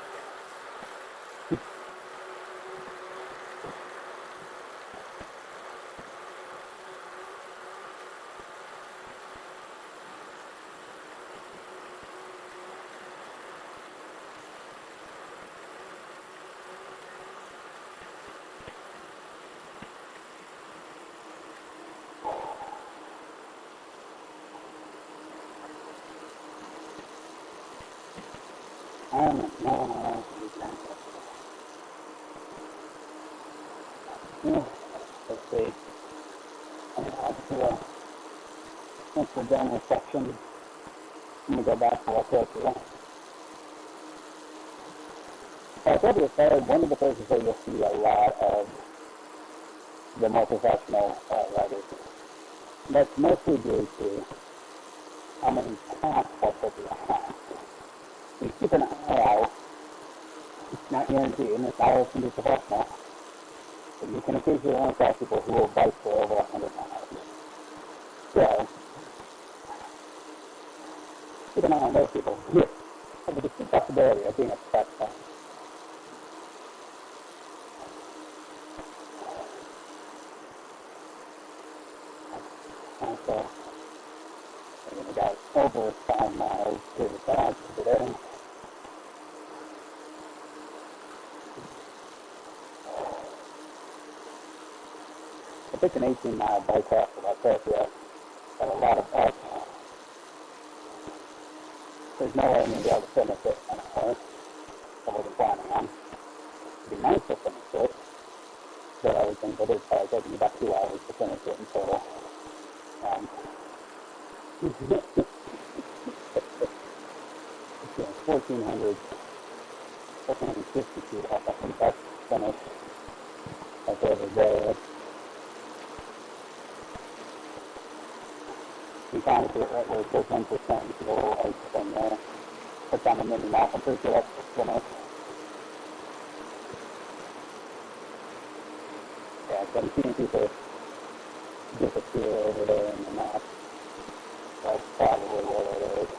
No, let's see. Once we're done with section, I'm going to go back to what probably one of the places where you'll see a lot of the more professional riders. That's mostly due to how many passports that you have. You keep an eye out. It's not guaranteed, and it's always can be professional. But you can occasionally run across people who will bike for over 100 miles. So, keep an eye on those people. You have a distinct possibility of being a professional. So, we got over 5 miles to the south today. I took an 18-mile bike ride about Tokyo. Got a lot of bikes. There's no way I'm going to be able to finish it in an hour. I wasn't planning on. It'd be nice to finish it, but I would think that it's probably taking me about 2 hours to finish it in total. 1,450 feet up. I think that's finished. That's over there. You kind of do it right where it says 1%. You see a little ice thing there. It's on the mini map. I'm pretty sure that's finished. Yeah, so I'm seeing people disappear over there in the map. That's probably where it is.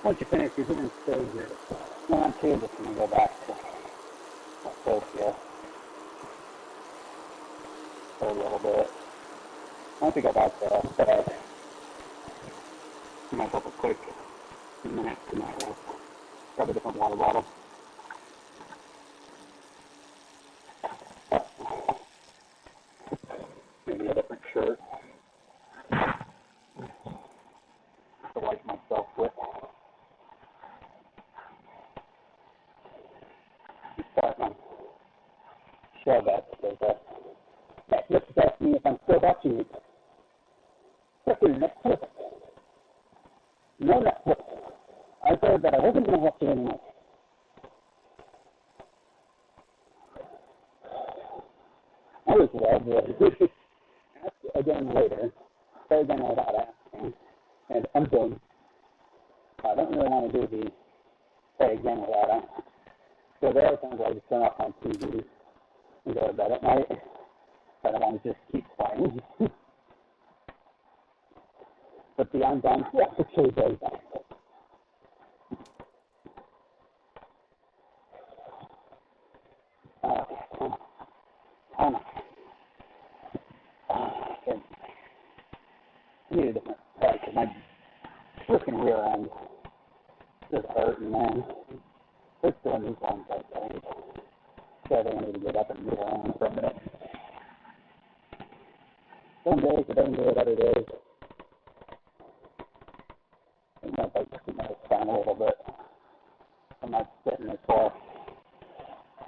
Once you finish your human stage, you're not too just going to go back to Tokyo for a little bit. Once you go back there, I'll start. I might take a quick minute to my grab a different water bottle. Maybe a different shirt to wipe myself with. Start my share that because Netflix asked me if I'm still watching it. Freaking Netflix. No Netflix. I said that I wasn't going to watch it anymore. I was well, ask again later. Say again without asking. And I'm done. I don't really want to do the say again without asking. So there are times I just turn off my TV and go to bed at night. I don't want to just keep playing. But the I'm done actually does that. I need a different bike because my freaking rear end is hurting, man. It's doing these ones, I think. So I need to get up and move around for a minute. Some days I don't do it, other days it might like to my spine a little bit. I'm not sitting as far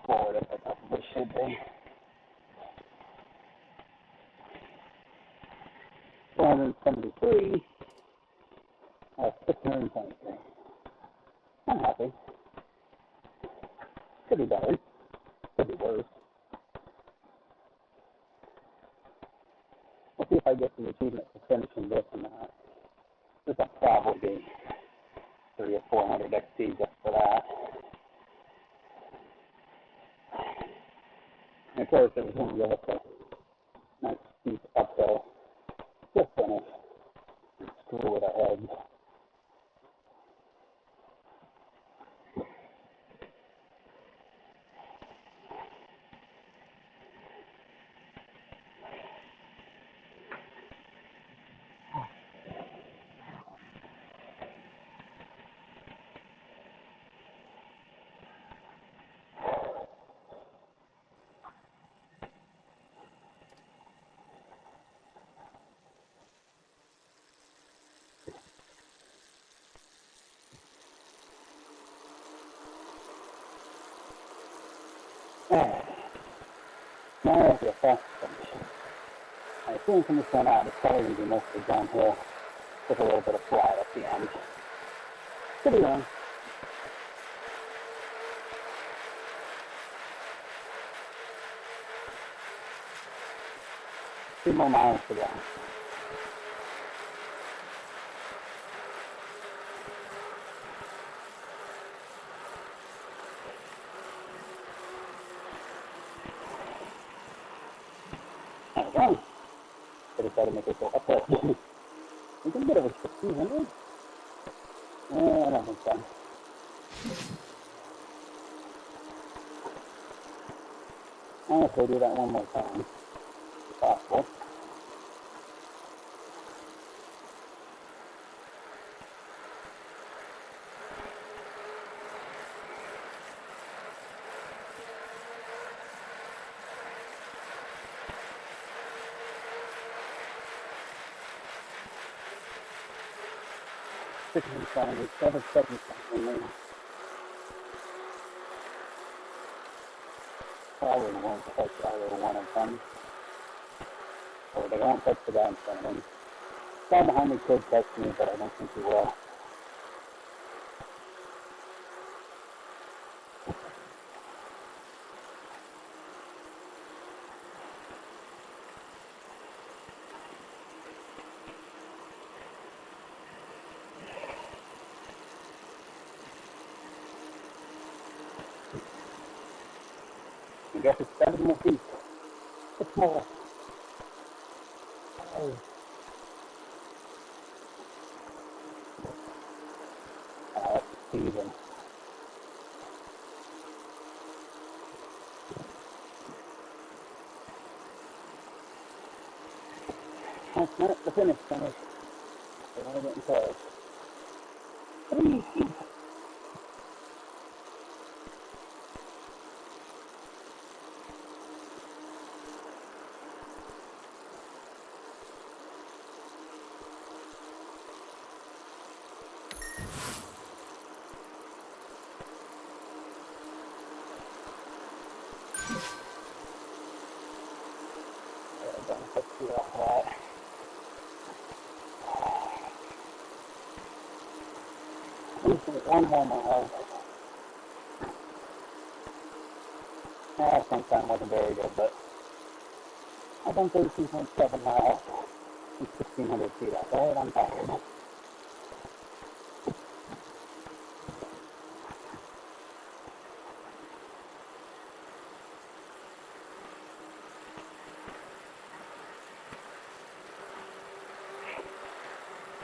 forward as I probably should be. 473, 623. I'm happy. Could be better. worse. We'll see if I get the achievement for finishing this or not. This will probably be 300 or 400 XP just for that. And of course, it was going to give us a nice steep uphill to finish and screw with our heads. Alright, now it'll be a fast finish. I assume from this one out, it's probably going to be mostly downhill with a little bit of flat at the end. Could be wrong. 2 more miles to go. There we go. Should have tried to make it go uphill. We can get over 1,600? I don't think so. I'll have to do that one more time, if possible. It's 7 seconds remaining. Probably won't touch either one of them. Or they won't touch the guy in front of them. The guy behind me could touch me, but I don't think he will. I guess it's 7 more feet. 6 more. Oh. That's even. That's not the finish. I want to get in close. 3 feet. One more mile. Sometime wasn't very good, but I've done 32.7 miles and 1,600 feet out there, and I'm tired.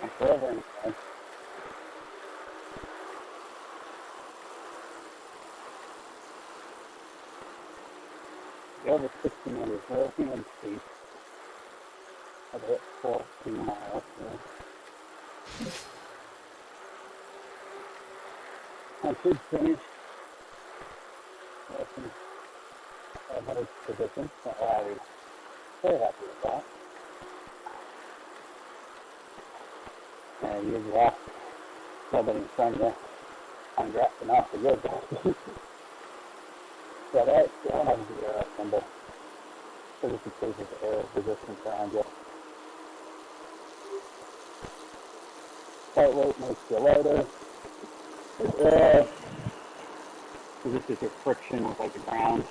I'm forever inside. Over 1,600, 1,400 feet. I've hit 14 miles. So I should finish in 500 position. So I was very happy with that. And you've lost somebody in front of you. I'm drafting off the good. So that still has to be a symbol. So this is cases of air resistance around you. Heart rate makes you lighter. There's air. So this is your friction with like the ground.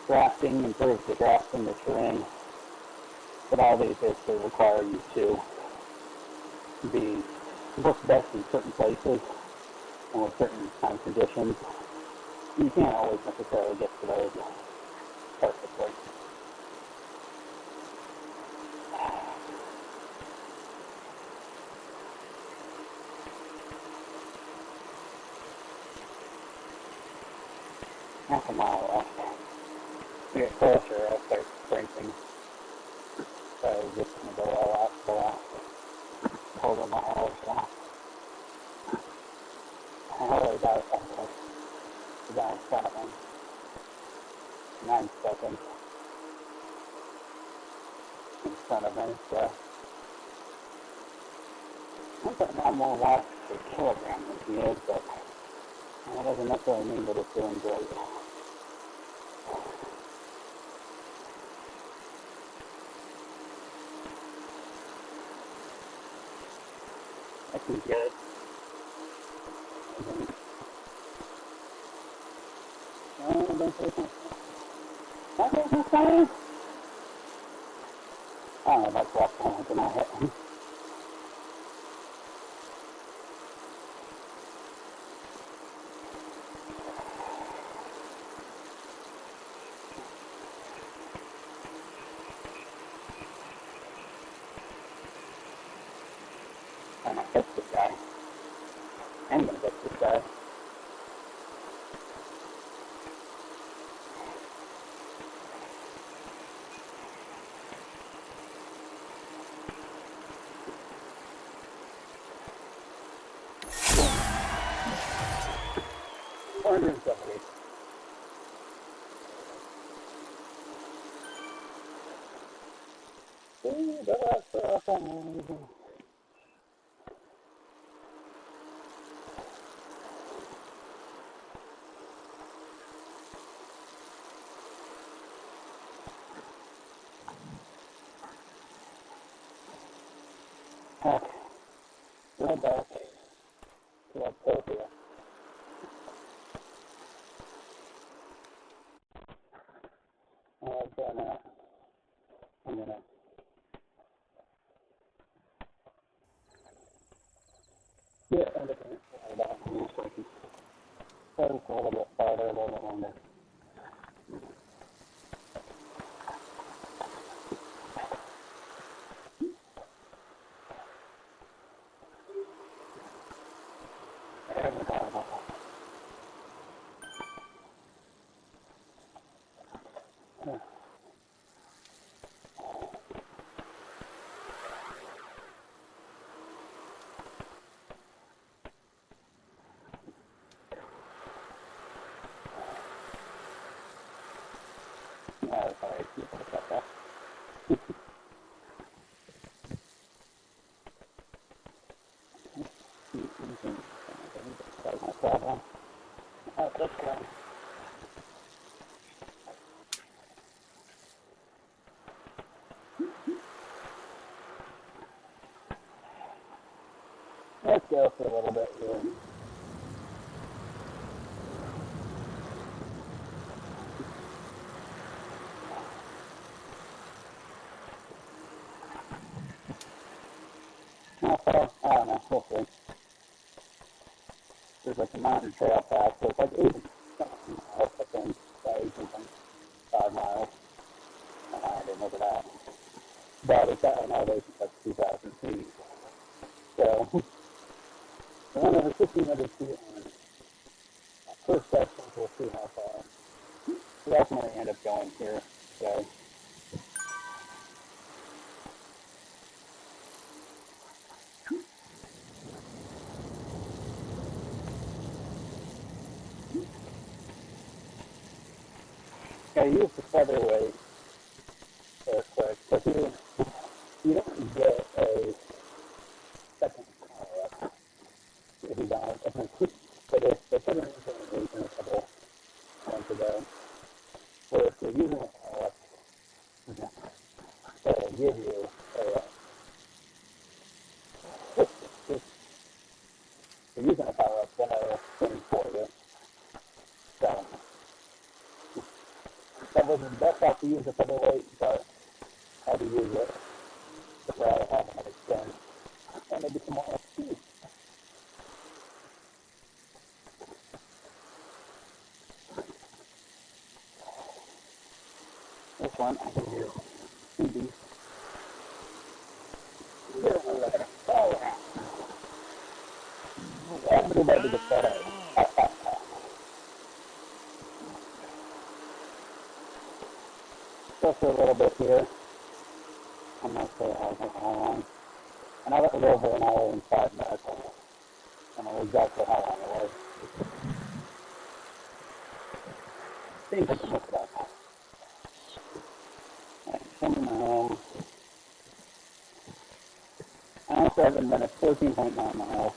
drafting, improves the drafting, the terrain, but all these basically require you to work best in certain places and with certain kind of conditions. You can't always necessarily get to those perfectly. Half a mile left. To get closer, I'll start sprinting. So I'm just going to go all out for the last quarter mile or so. I'm only about 9 seconds in front of me, so I've got a lot more watts per kilogram than he is, but that doesn't necessarily mean that it's doing great. I can get don't say something. Okay, that's fine. I don't know about what's going on tonight. I'm going to fix this guy. I'm going to fix this guy. Okay, go back to Octopia. I'm gonna get under control about you so I can focus a little bit farther, a little bit longer. Sorry, people cut that. That's my problem. Let's go. Let's go for a little bit here. I don't know, we'll see. There's like a mountain trail path, so it's like 80 miles, I think, 5 miles. I didn't look at that. But it's at an elevation of 2,000 feet. So, one of the 1,500 feet on first section, we'll see how far. We ultimately end up going here, so. I use the featherweight real quick, but you don't get a second power up if you don't. But if they put it in a couple months ago, where if you're using a power up, they'll give you a if you're using a power up, then it'll spin for you. So That wasn't the best off to use the featherweight, but I had to use it to rather have an extend. And maybe some more XP. This one I can do easy. Oh, everybody gets that out. Just a little bit here. I'm not sure how long. And I let it go over an hour and 5 minutes. I don't know exactly how long it was. Seems like it looked up. Alright, coming home. 7 minutes, 14.9 miles.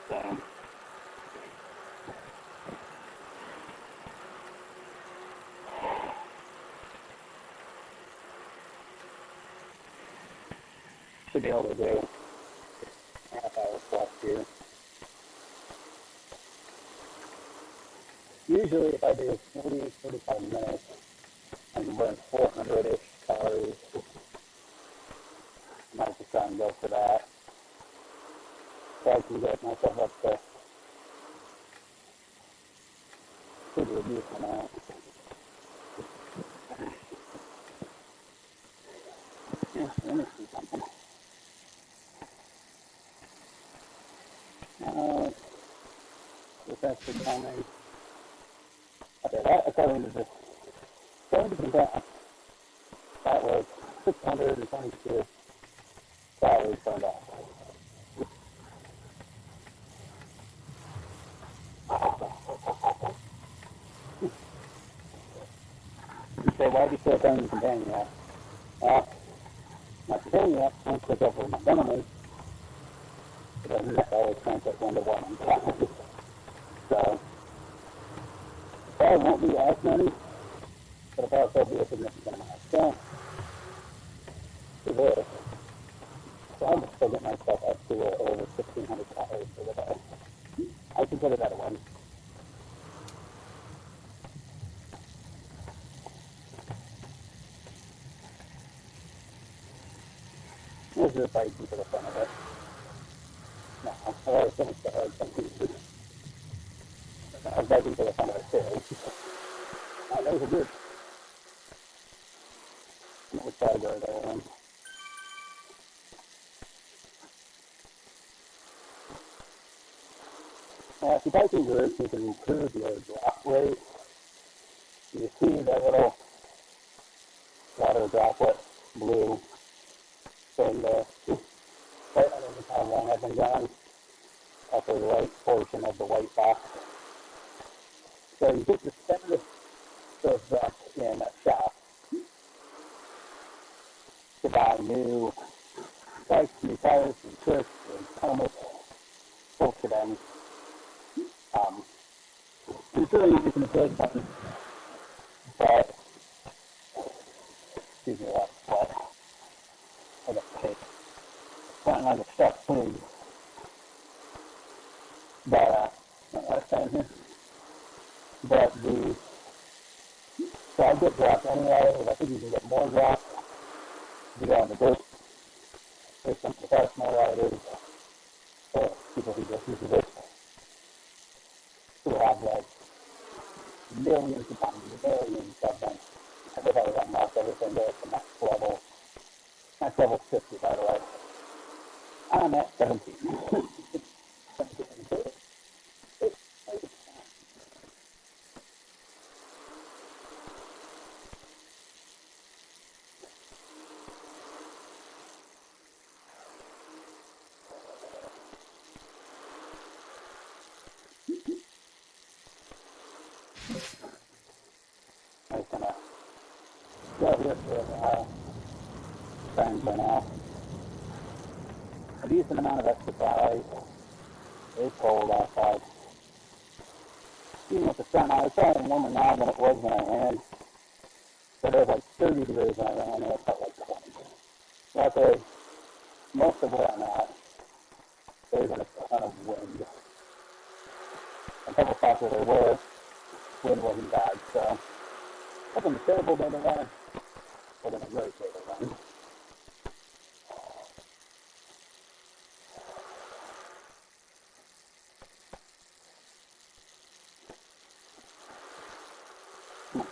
So, should be able to do half hour plus here. Usually if I do 45 minutes, I can burn 400-ish calories. I might just try and go for that. So I can get myself up to pretty decent amount. Yeah, let me see something. It's actually coming. Okay, that according to this 70%, that was 622 calories burned off. You say, why do you still turn the companion up? Well, my companion up won't click over my gentleman. It doesn't always translate 1 to 1. So, probably won't be as many, but it'll also be a significant amount. So, for this, so I'm still getting myself up to over 1,600 calories for the day. I consider that a win. This is fighting for the fun of it. No, I've already finished the hard thing. I was fighting for the fun of it too. That was a good. No tiger there. If you type in groups, you can improve your drop rate. You see that little water droplet blue thing there. Right underneath how long I've been going. Upper right portion of the white box. So you get to spend those drops in a shop to buy new bikes, new tires, new twists, and helmets, full shebang. It's really easy to make fun, but excuse me, that's what I got to take. Sounding like a stuffed pig. But not last time here. But so I get drops anyway, and I think you can get more drops if you go on the dirt. There's some professional riders or people who just use this who have like millions of times, millions of them. And they've already unlocked everything there to max level. Max level 50, by the way. I'm at 17. 17. I'm just going to go here for a while. Try and burn off a decent amount of exercise. It's cold outside. Even with the sun, I was probably warmer now than it was when I ran. But it was like 30 degrees when I ran, and it felt like 20. So that's a most of where I'm at, there's a ton of wind. A couple spots where there were, wind wasn't bad, so it wasn't a terrible day to run, but in a great day to run.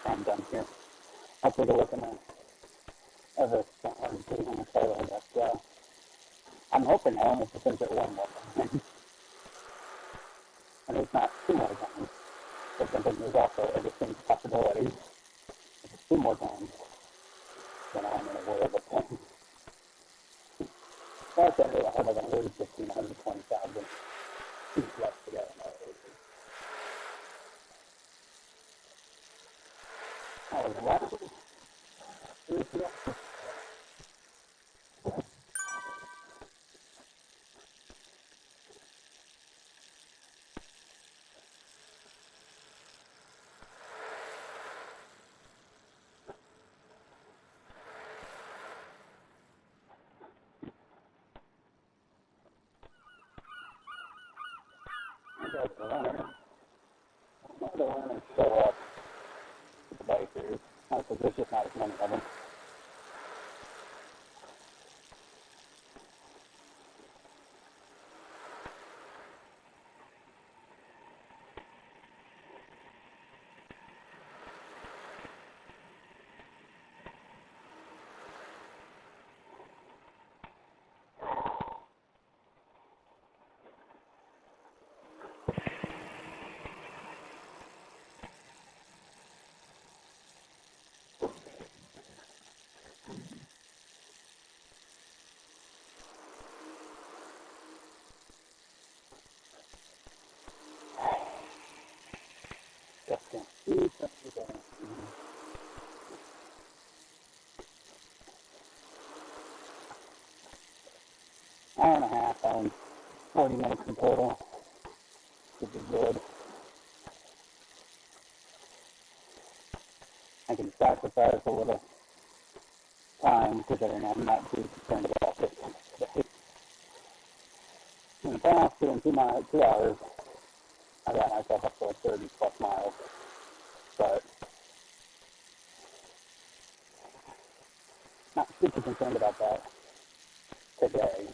I'm done here. I'll take a look at my Everest 300 solo, but I'm hoping I almost finish it one more time. And it's not two more times, but I think there's also a distinct possibility. If it's two more times, then I'm in a world of pain. That's it. I have like 115, 120,000 feet left to go in that race. I was laughing. The runners show up with the bikers, because there's just not as many of them. Just can't see something. Hour and a half, 40 minutes in total. Should be good. I can sacrifice a little time considering I'm not too concerned about this today. In the past, doing 2 hours, I got myself up to like 30 plus miles. But not super concerned about that today.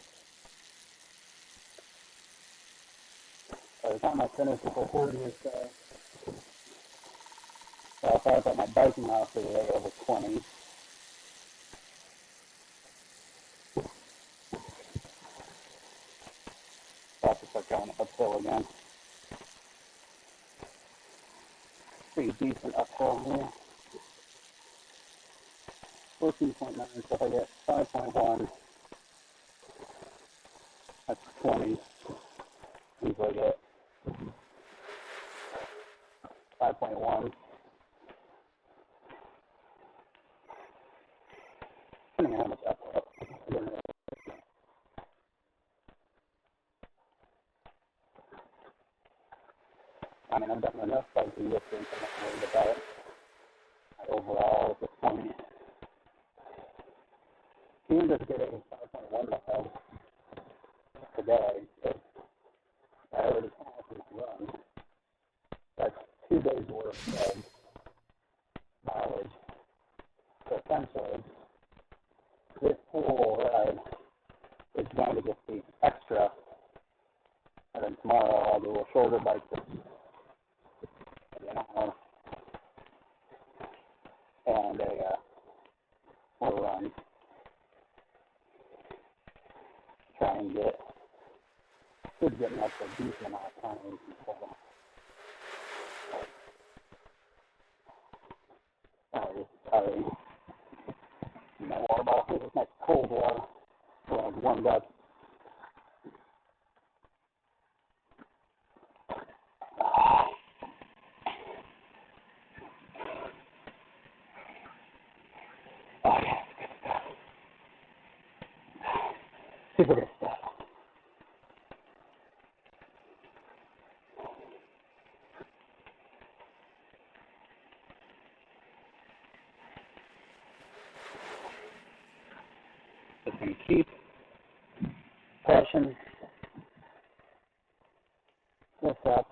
By the time I finish the 40 or so, I'll probably put my biking miles for the day over 20. I'll have to start going uphill again. Pretty decent uphill here. 14.9, so if I get 5.1, that's 20. Usually get 5.1. Depending on how much uphill. I mean, I've done enough biking distance, I'm not worried about it. Overall, at this point, even just getting 5.1 miles today, if I already passed my run, that's 2 days worth of mileage. So essentially, this whole ride is going to just be extra, and then tomorrow I'll do a shorter bike an hour and a full run. Try and should get up a decent amount of time. Sorry. My water bottle. This is nice cold water. So I've warmed up. Oh yeah, good stuff. Super good stuff. Just going to keep finishing this up.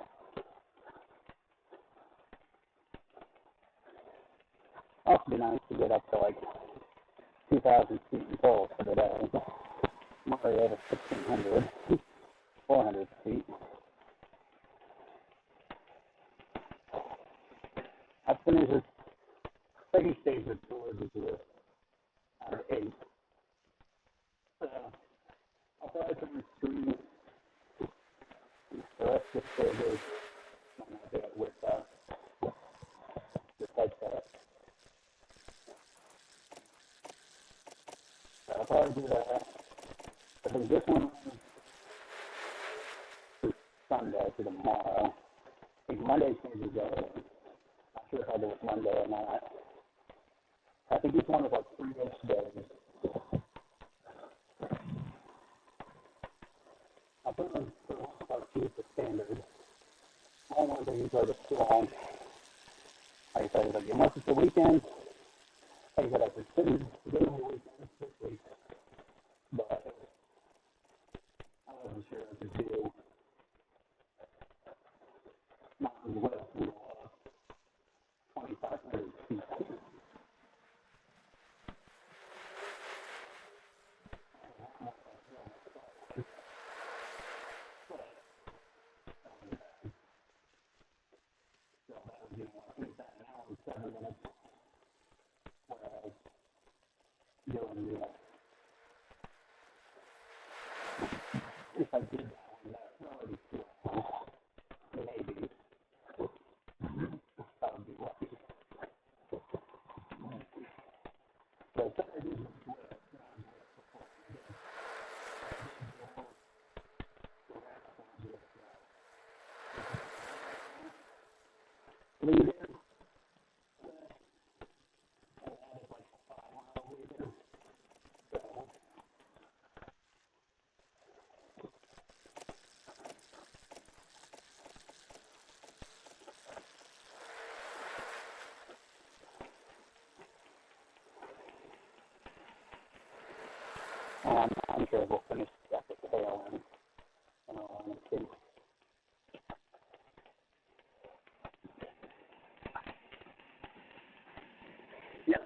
Also be nice to get up to like 2,000 feet in total for the day. I'm already over 1,600, 400 feet. I finished this second stage of tours with out of 8. So I'll probably finish 3 the rest of the stages when I do it with this headset. So I'll probably do that. I think this one is Sunday to tomorrow. I think Monday changes over. Not sure if I'll do it Monday or not. I think each one is like 3-ish days. I'll put them for the most part keep the standard. I don't want to use like a strong. Like I said, like unless it's a weekend, like I said, I could sit in the weekend this week. But I wasn't sure I could do mountain Zwift below 2,500 feet. So that would be, I think, that an hour and 7 minutes. Whereas doing the if I did that one, that would be cool. Maybe. That would be lucky. So Saturday is leaving. I'm sure we'll finish at the tail end. In all honesty. Yeah.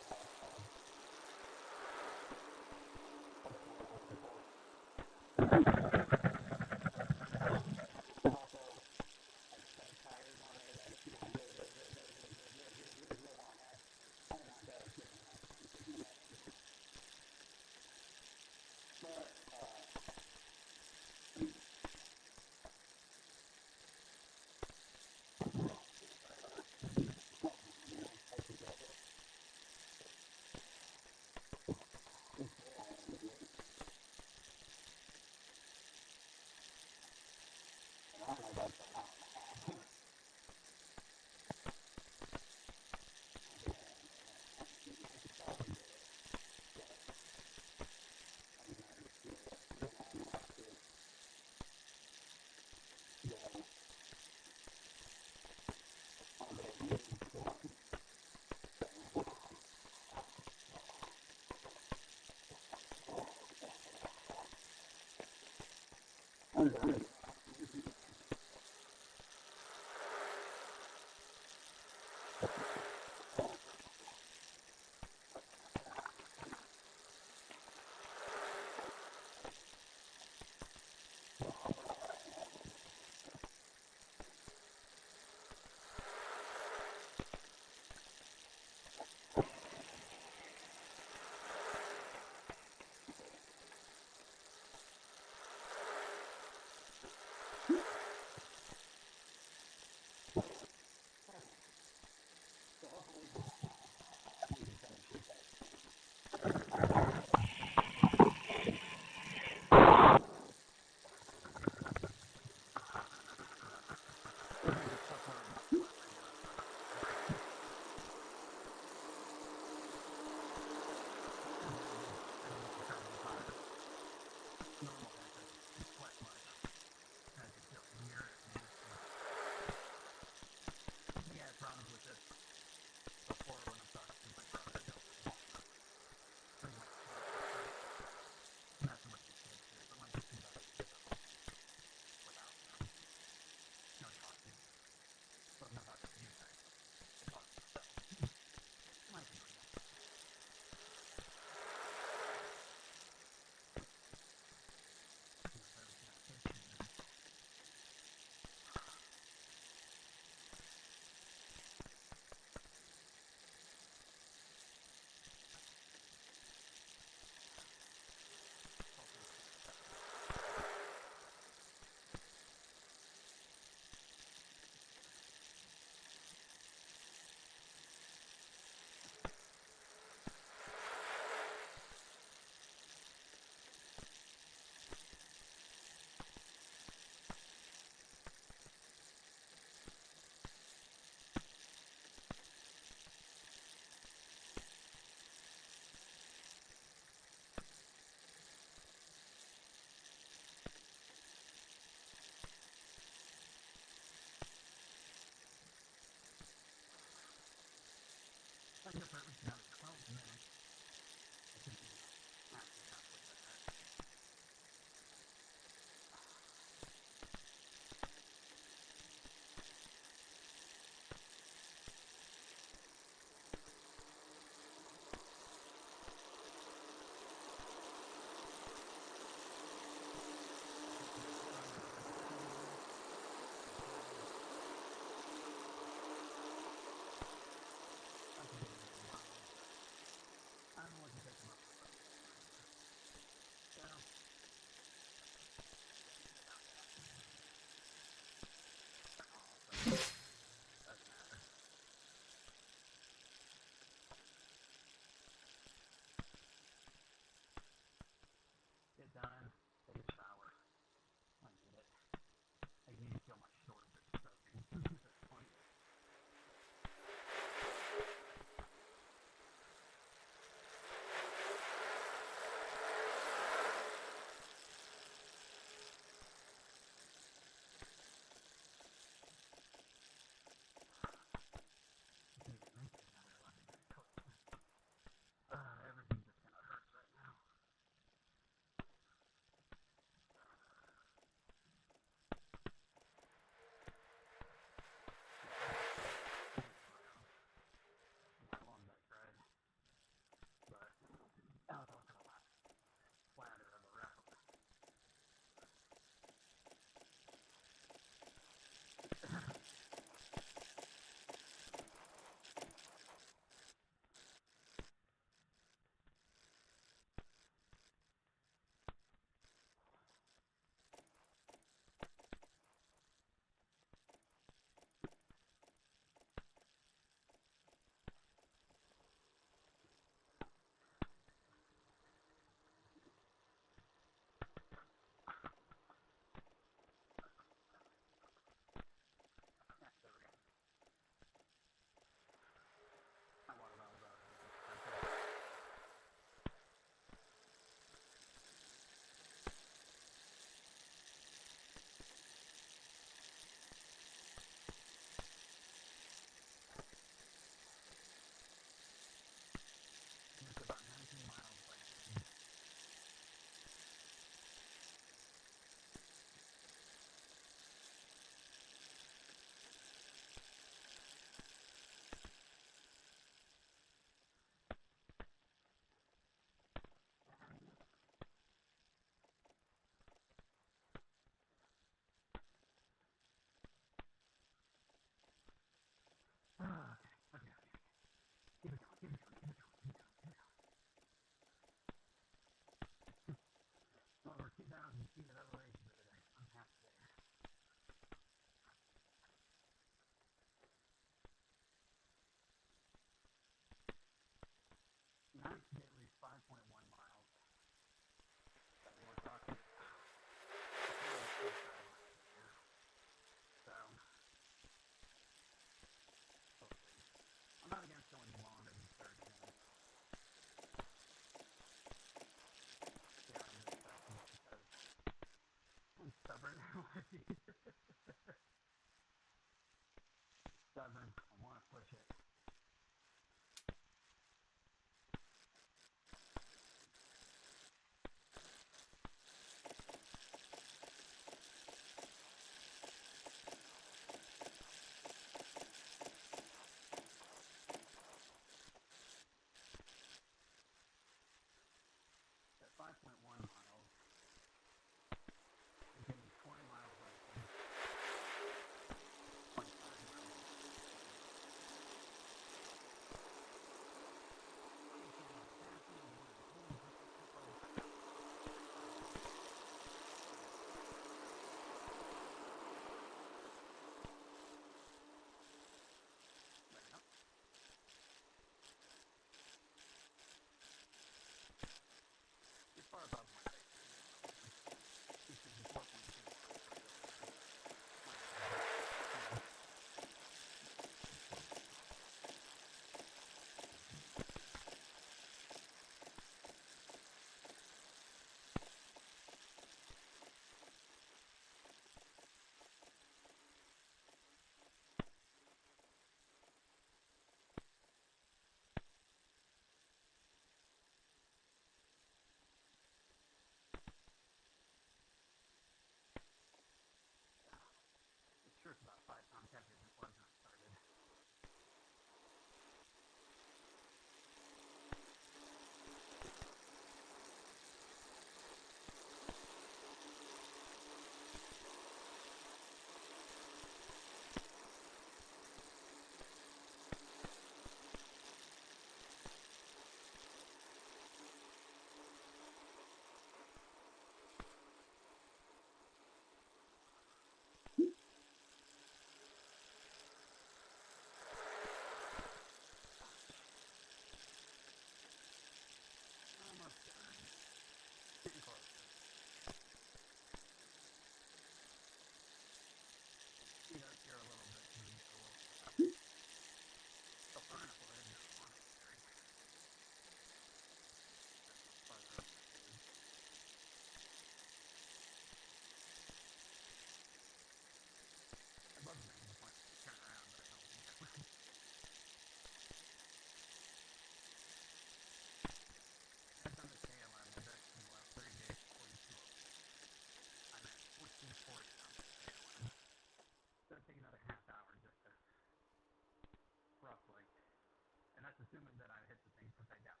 assuming that I hit the thing upside down.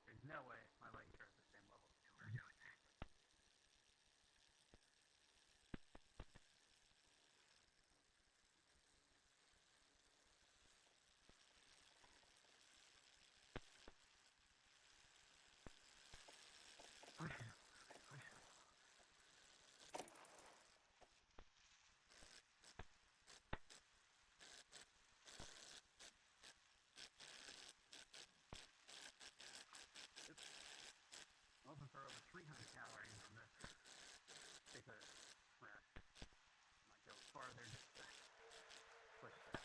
There's no way my legs are at the same level as we're doing. I'm looking for over 300 calories on this because I might go farther just to push that.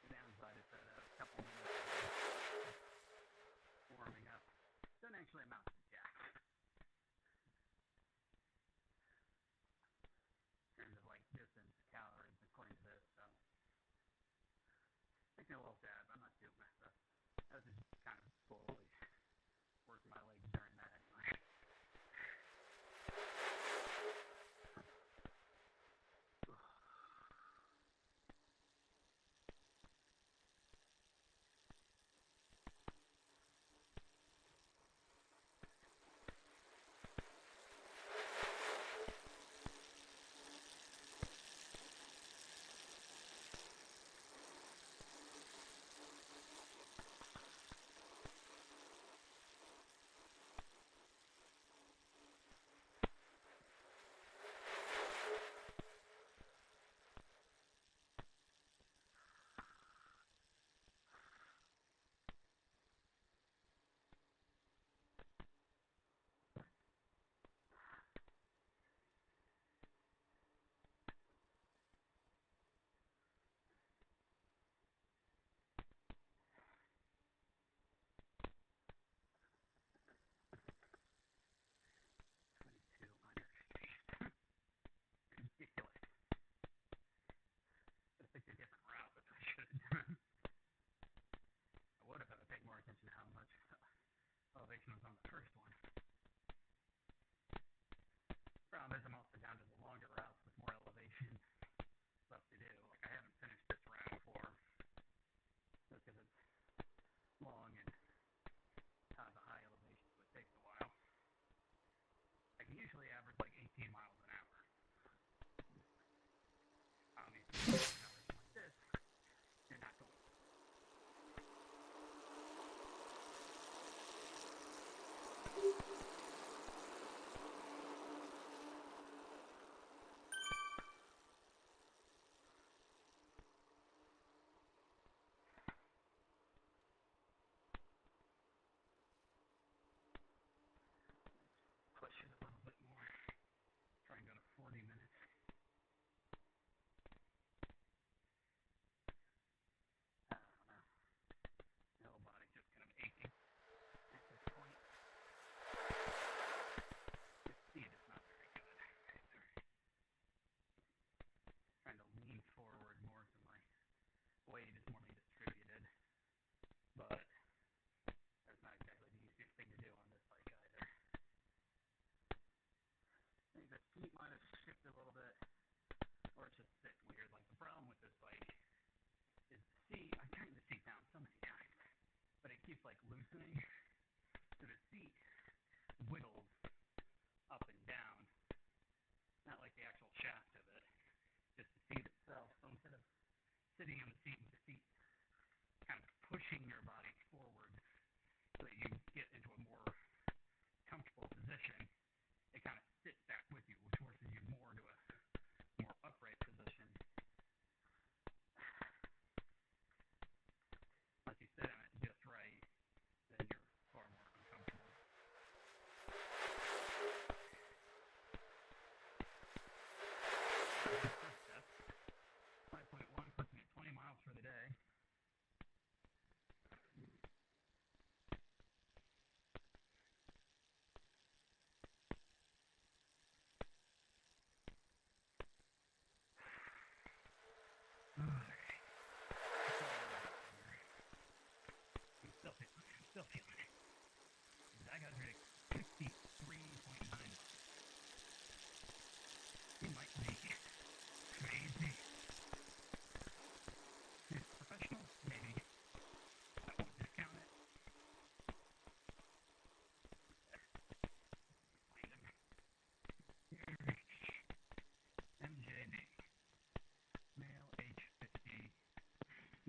The downside is that a couple minutes of warming up doesn't actually amount to jack. In terms of like distance, calories, according to this, so taking a little dab. I'm not doing that stuff. I was just kind of slowly working my legs during that anyway.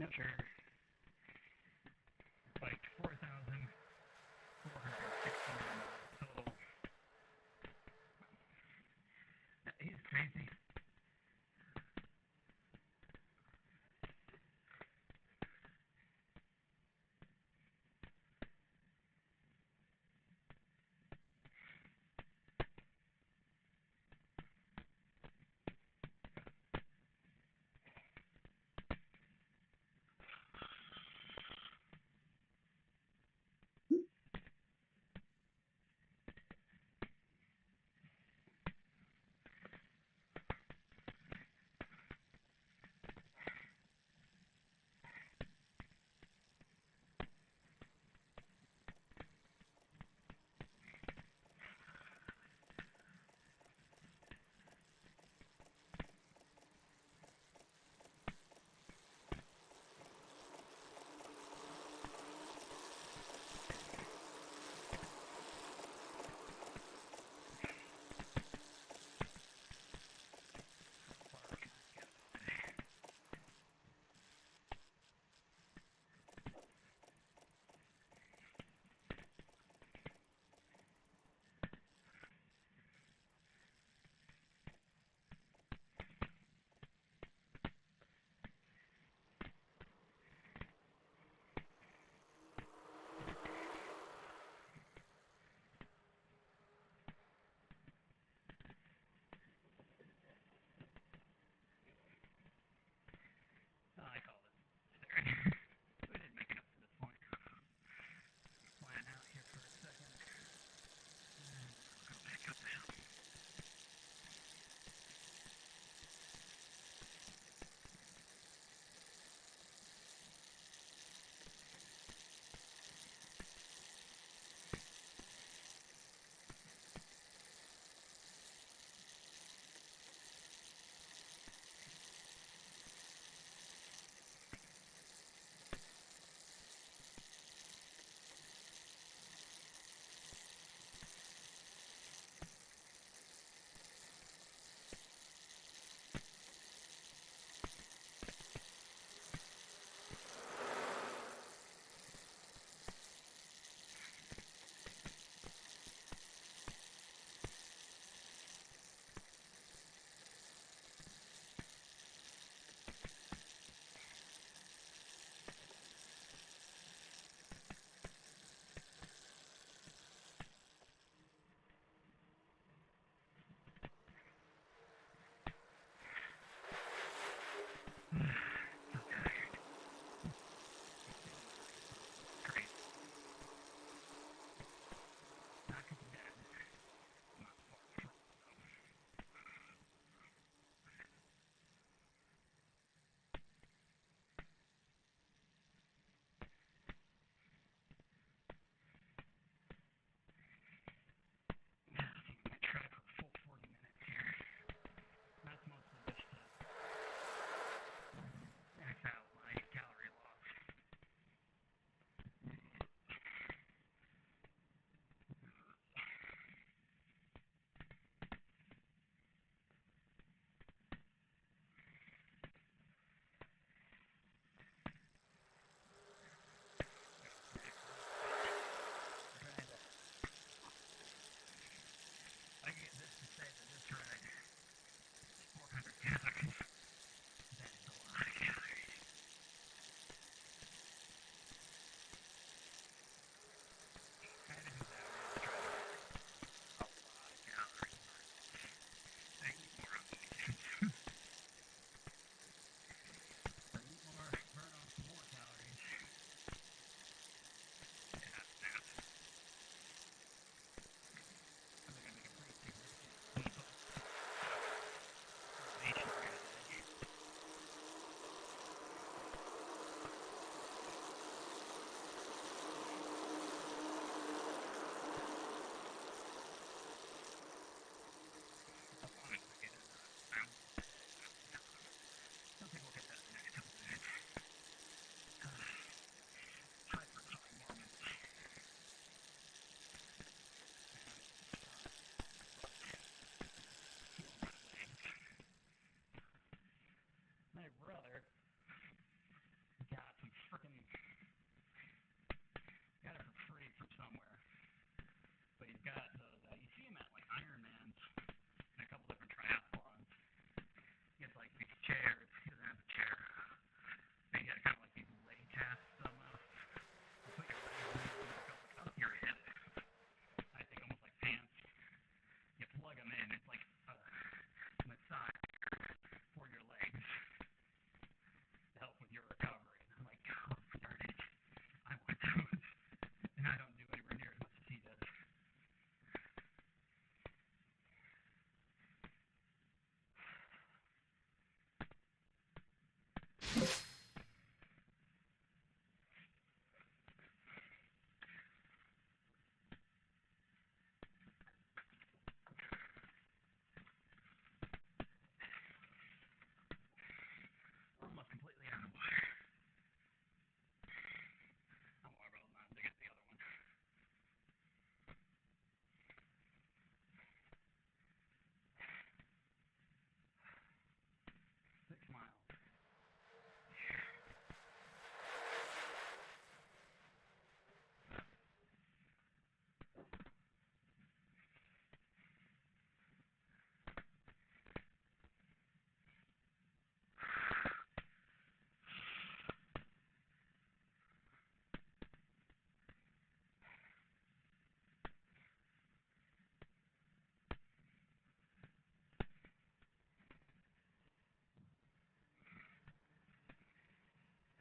Not sure. Like 4,469 total. He's crazy. I'm more about not to get the other one. 6 miles.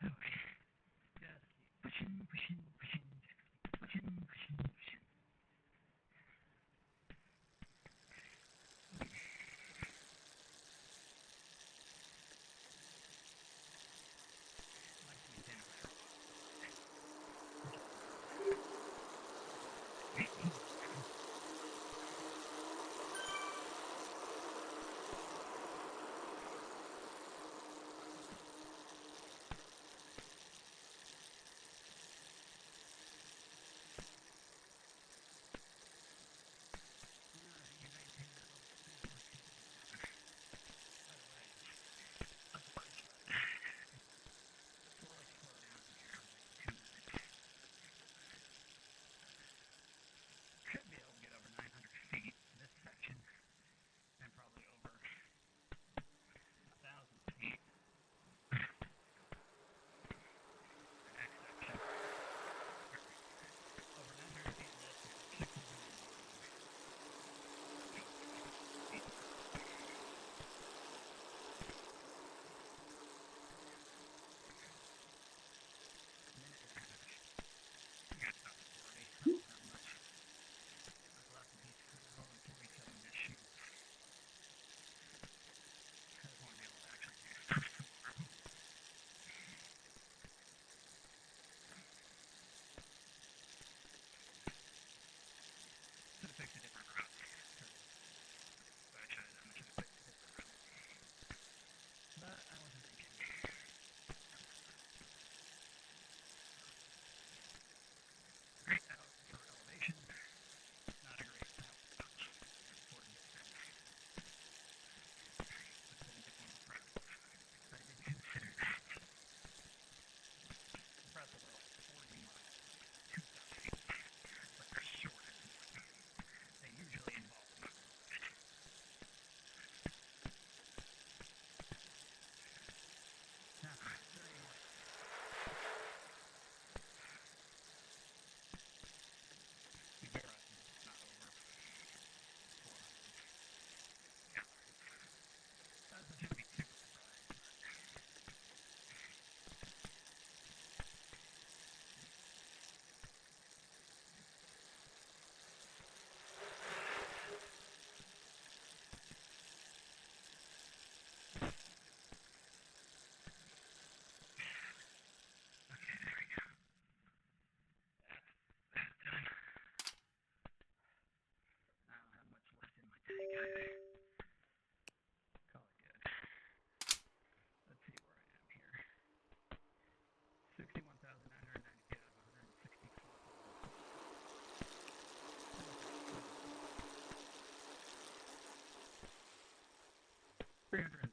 Okay. Just keep pushing. Like we did should be able to get over 900 feet this section and probably over 1,000 feet the next section. Over 900 feet in this and 60 minute and a half. You got about 40, not much. I've left these for 47 this shoot. I just want to be able to actually do stuff tomorrow. Should have picked a different route. But I should have picked a different route. But I wasn't thinking. Great out for elevation. Not a great out for distance. But didn't get one impressive. I did consider that. Impressive are like 40 miles, 2,000 feet. But they're shorter. They usually involve not a little bit. Now, 30 more. The gear up is not over 400 calories. That shouldn't be super surprised, but okay, there we go. That's done. I don't have much left in my tank either. Call it good. Let's see where I am here. 61,990 feet out of 164,000. 300